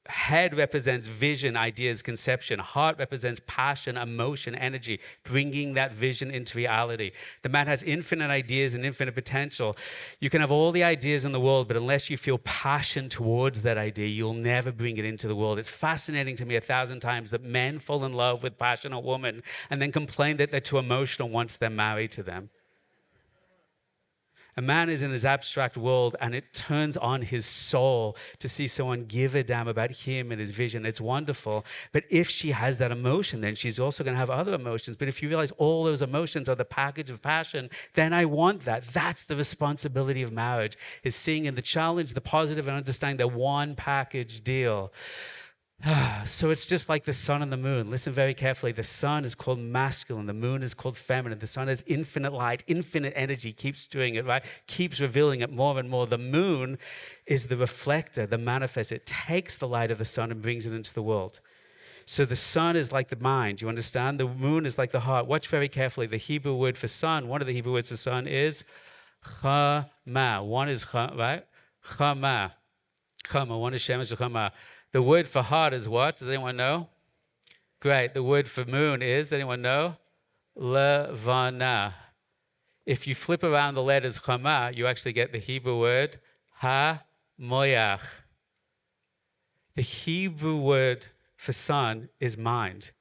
Head represents vision, ideas, conception. Heart represents passion, emotion, energy, bringing that vision into reality. The man has infinite ideas and infinite potential. You can have all the ideas in the world, but unless you feel passion towards that idea, you'll never bring it into the world. It's fascinating to me 1,000 times that men fall in love with passionate women and then complain that they're too emotional once they're married to them. A man is in his abstract world, and it turns on his soul to see someone give a damn about him and his vision. It's wonderful. But if she has that emotion, then she's also going to have other emotions. But if you realize all those emotions are the package of passion, then I want that. That's the responsibility of marriage, is seeing in the challenge, the positive, and understanding that one package deal. So it's just like the sun and the moon. Listen very carefully. The sun is called masculine. The moon is called feminine. The sun has infinite light, infinite energy, keeps doing it, right? Keeps revealing it more and more. The moon is the reflector, the manifest. It takes the light of the sun and brings it into the world. So the sun is like the mind, you understand? The moon is like the heart. Watch very carefully. The Hebrew word for sun, one of the Hebrew words for sun is chama. One is right? Chama. Chama. One is shemesh, chama. The word for heart is what? Does anyone know? Great. The word for moon is, anyone know? Levana. If you flip around the letters chama, you actually get the Hebrew word ha-moyach. The Hebrew word for sun is mind.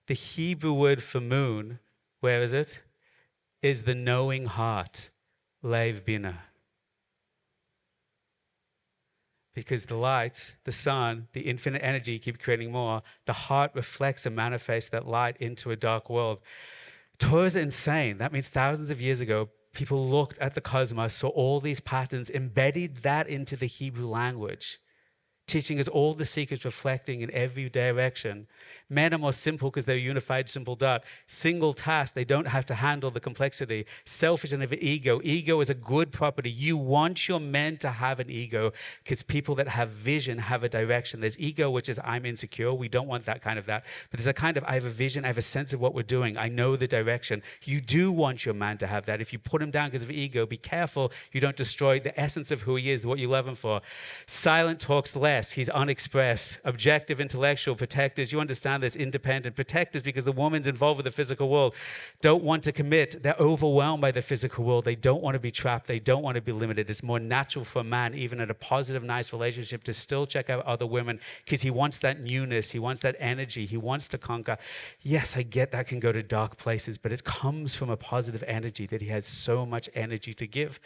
The Hebrew word for moon, where is it? Is the knowing heart, lev bina. Because the light, the sun, the infinite energy keep creating more. The heart reflects and manifests that light into a dark world. Torah is insane. That means thousands of years ago, people looked at the cosmos, saw all these patterns, embedded that into the Hebrew language, teaching us all the secrets reflecting in every direction. Men are more simple because they're unified, simple dot. Single task, they don't have to handle the complexity. Selfish and have an ego. Ego is a good property. You want your men to have an ego because people that have vision have a direction. There's ego, which is I'm insecure. We don't want that kind of that. But there's a kind of I have a vision, I have a sense of what we're doing. I know the direction. You do want your man to have that. If you put him down because of ego, be careful you don't destroy the essence of who he is, what you love him for. Silent talks less. He's unexpressed. Objective, intellectual, protectors. You understand this? Independent. Protectors because the woman's involved with the physical world. Don't want to commit. They're overwhelmed by the physical world. They don't want to be trapped. They don't want to be limited. It's more natural for a man, even in a positive, nice relationship, to still check out other women because he wants that newness. He wants that energy. He wants to conquer. Yes, I get that can go to dark places, but it comes from a positive energy that he has so much energy to give.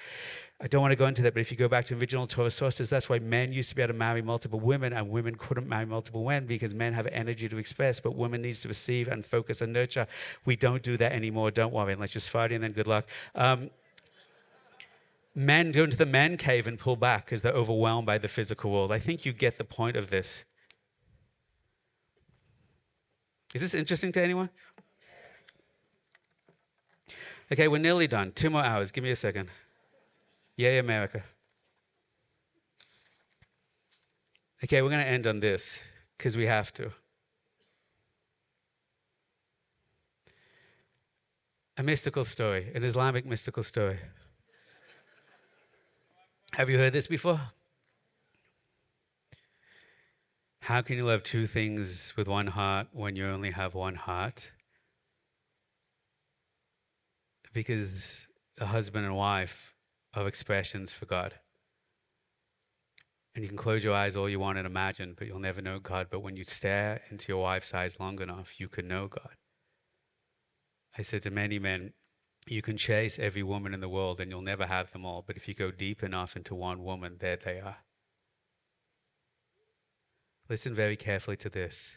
I don't want to go into that, but if you go back to original Torah sources, that's why men used to be able to marry multiple women and women couldn't marry multiple men because men have energy to express, but women needs to receive and focus and nurture. We don't do that anymore. Don't worry, unless you're Sephardi, and then good luck. Men go into the man cave and pull back because they're overwhelmed by the physical world. I think you get the point of this. Is this interesting to anyone? Okay, we're nearly done. 2 more hours. Give me a second. Yay, America. Okay, we're going to end on this because we have to. A mystical story, an Islamic mystical story. Have you heard this before? How can you love two things with one heart when you only have one heart? Because a husband and wife are expressions for God. And you can close your eyes all you want and imagine, but you'll never know God. But when you stare into your wife's eyes long enough, you can know God. I said to many men, you can chase every woman in the world and you'll never have them all. But if you go deep enough into one woman, there they are. Listen very carefully to this.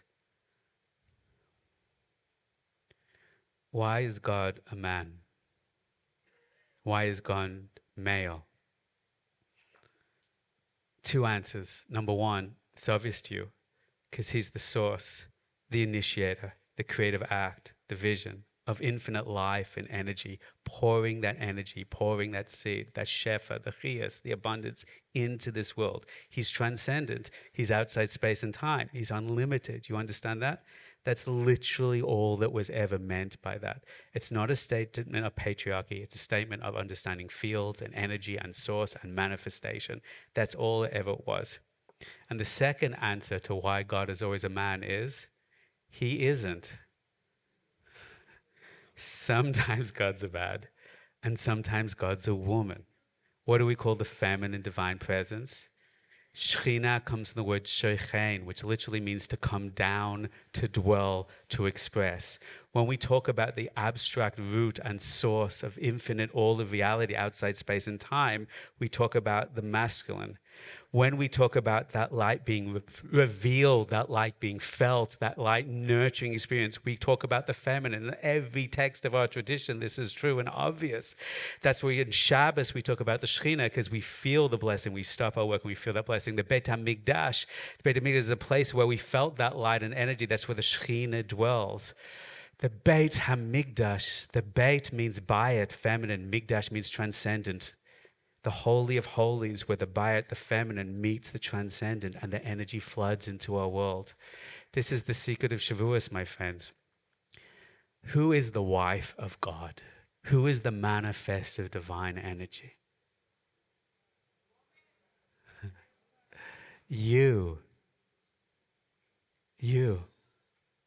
Why is God a man? Why is God male? 2 answers. Number 1, it's obvious to you, because he's the source, the initiator, the creative act, the vision of infinite life and energy, pouring that energy, pouring that seed, that shefa, the chiyas, the abundance into this world. He's transcendent. He's outside space and time. He's unlimited. You understand that? That's literally all that was ever meant by that. It's not a statement of patriarchy. It's a statement of understanding fields and energy and source and manifestation. That's all it ever was. And the second answer to why God is always a man is, he isn't. Sometimes God's a bad, and sometimes God's a woman. What do we call the feminine divine presence? Shechina comes from the word shechen, which literally means to come down, to dwell, to express. When we talk about the abstract root and source of infinite all of reality outside space and time, we talk about the masculine. When we talk about that light being revealed, that light being felt, that light nurturing experience, we talk about the feminine. In every text of our tradition, this is true and obvious. That's why in Shabbos we talk about the Shekhinah, because we feel the blessing. We stop our work and we feel that blessing. The Beit HaMikdash, is a place where we felt that light and energy. That's where the Shekhinah dwells. The Beit HaMikdash, the Beit means bayit, feminine. Mikdash means transcendent. The holy of holies, where the bayit, the feminine, meets the transcendent and the energy floods into our world. This is the secret of Shavuos, my friends. Who is the wife of God? Who is the manifest of divine energy? You.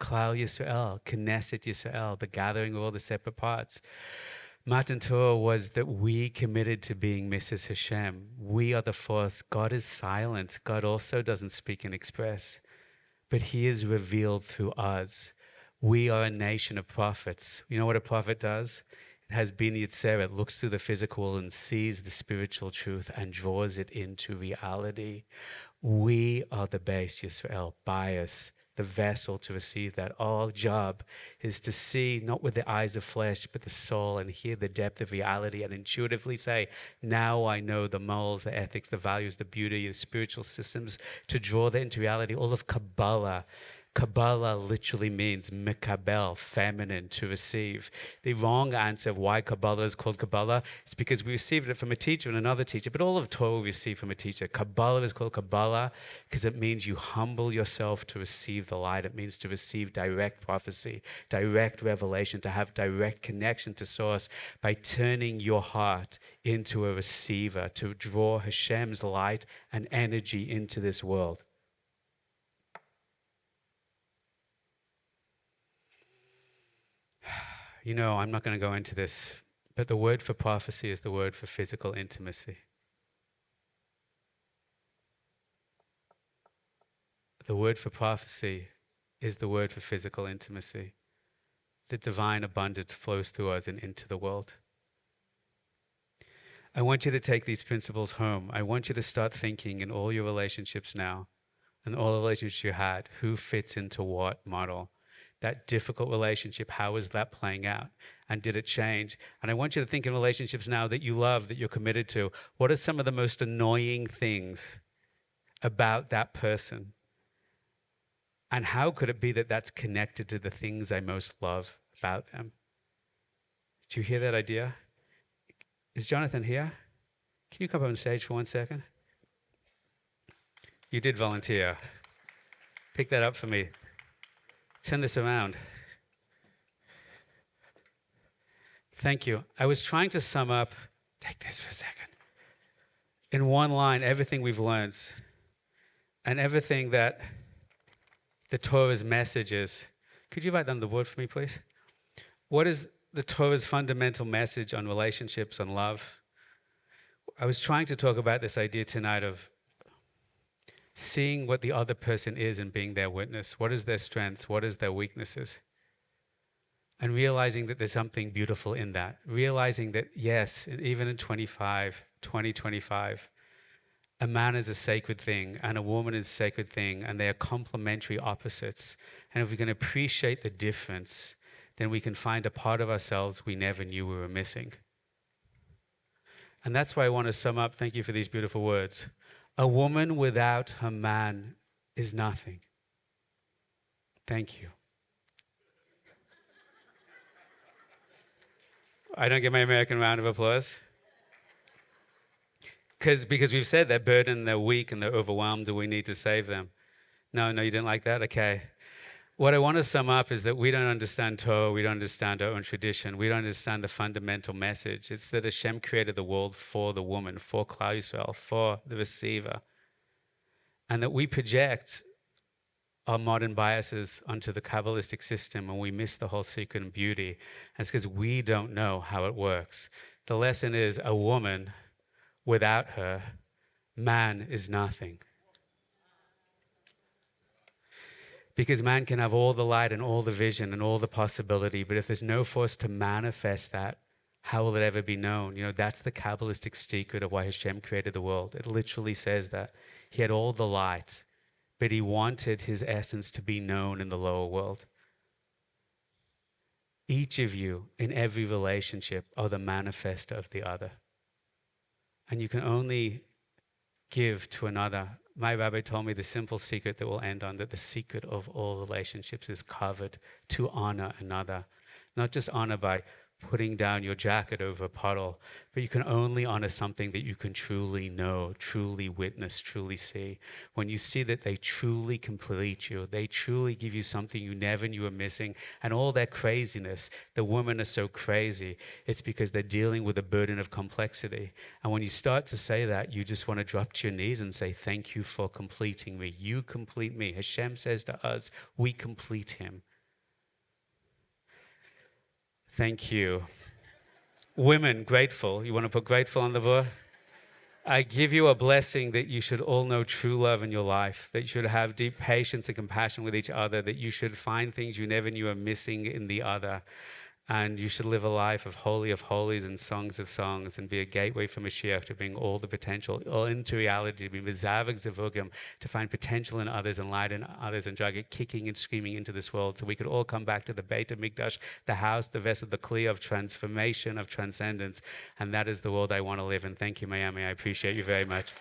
Klal Yisrael, Knesset Yisrael, the gathering of all the separate parts. Matan Torah was that we committed to being Mrs. Hashem. We are the force. God is silent. God also doesn't speak and express, but he is revealed through us. We are a nation of prophets. You know what a prophet does? It has Bin Yitzerah. It looks through the physical and sees the spiritual truth and draws it into reality. We are the base Yisrael, bias, the vessel to receive that. Our job is to see, not with the eyes of flesh, but the soul, and hear the depth of reality and intuitively say, now I know the morals, the ethics, the values, the beauty, the spiritual systems, to draw that into reality. All of Kabbalah. Kabbalah literally means mekabel, feminine, to receive. The wrong answer of why Kabbalah is called Kabbalah is because we received it from a teacher and another teacher, but all of Torah we receive from a teacher. Kabbalah is called Kabbalah because it means you humble yourself to receive the light. It means to receive direct prophecy, direct revelation, to have direct connection to source by turning your heart into a receiver, to draw Hashem's light and energy into this world. You know, I'm not going to go into this, but the word for prophecy is the word for physical intimacy. The word for prophecy is the word for physical intimacy. The divine abundance flows through us and into the world. I want you to take these principles home. I want you to start thinking in all your relationships now, and all the relationships you had, who fits into what model. That difficult relationship, how is that playing out? And did it change? And I want you to think in relationships now that you love, that you're committed to. What are some of the most annoying things about that person? And how could it be that that's connected to the things I most love about them? Did you hear that idea? Is Jonathan here? Can you come up on stage for 1 second? You did volunteer. Pick that up for me. Turn this around. Thank you. I was trying to sum up, take this for a second, in one line, everything we've learned and everything that the Torah's message is. Could you write down the word for me, please? What is the Torah's fundamental message on relationships, on love? I was trying to talk about this idea tonight of seeing what the other person is and being their witness. What is their strengths? What is their weaknesses? And realizing that there's something beautiful in that. Realizing that, yes, even in 2025, a man is a sacred thing and a woman is a sacred thing, and they are complementary opposites. And if we can appreciate the difference, then we can find a part of ourselves we never knew we were missing. And that's why I want to sum up, thank you for these beautiful words. A woman without her man is nothing. Thank you. I don't get my American round of applause. Because we've said they're burdened, they're weak, and they're overwhelmed, and we need to save them. No, you didn't like that? Okay. What I want to sum up is that we don't understand Torah, we don't understand our own tradition, we don't understand the fundamental message. It's that Hashem created the world for the woman, for Klal Yisrael, for the receiver. And that we project our modern biases onto the Kabbalistic system and we miss the whole secret and beauty. And it's because we don't know how it works. The lesson is a woman, without her, man is nothing. Because man can have all the light and all the vision and all the possibility, but if there's no force to manifest that, how will it ever be known? You know, that's the Kabbalistic secret of why Hashem created the world. It literally says that he had all the light, but he wanted his essence to be known in the lower world. Each of you in every relationship are the manifester of the other. And you can only give to another. My rabbi told me the simple secret that will end on that the secret of all relationships is covered to honor another. Not just honor by putting down your jacket over a puddle, but you can only honor something that you can truly know, truly witness, truly see. When you see that they truly complete you, they truly give you something you never knew were missing, and all that craziness, the women are so crazy, it's because they're dealing with a burden of complexity. And when you start to say that, you just want to drop to your knees and say, thank you for completing me. You complete me. Hashem says to us, we complete him. Thank you. Women, grateful. You want to put grateful on the board? I give you a blessing that you should all know true love in your life, that you should have deep patience and compassion with each other, that you should find things you never knew are missing in the other. And you should live a life of holies and songs of songs and be a gateway for Mashiach to bring all the potential all into reality, to be mizavek zevugim, to find potential in others and light in others and drag it kicking and screaming into this world so we could all come back to the Beit HaMikdash, the house, the vessel, the kli of transformation, of transcendence. And that is the world I want to live in. Thank you, Miami. I appreciate you very much.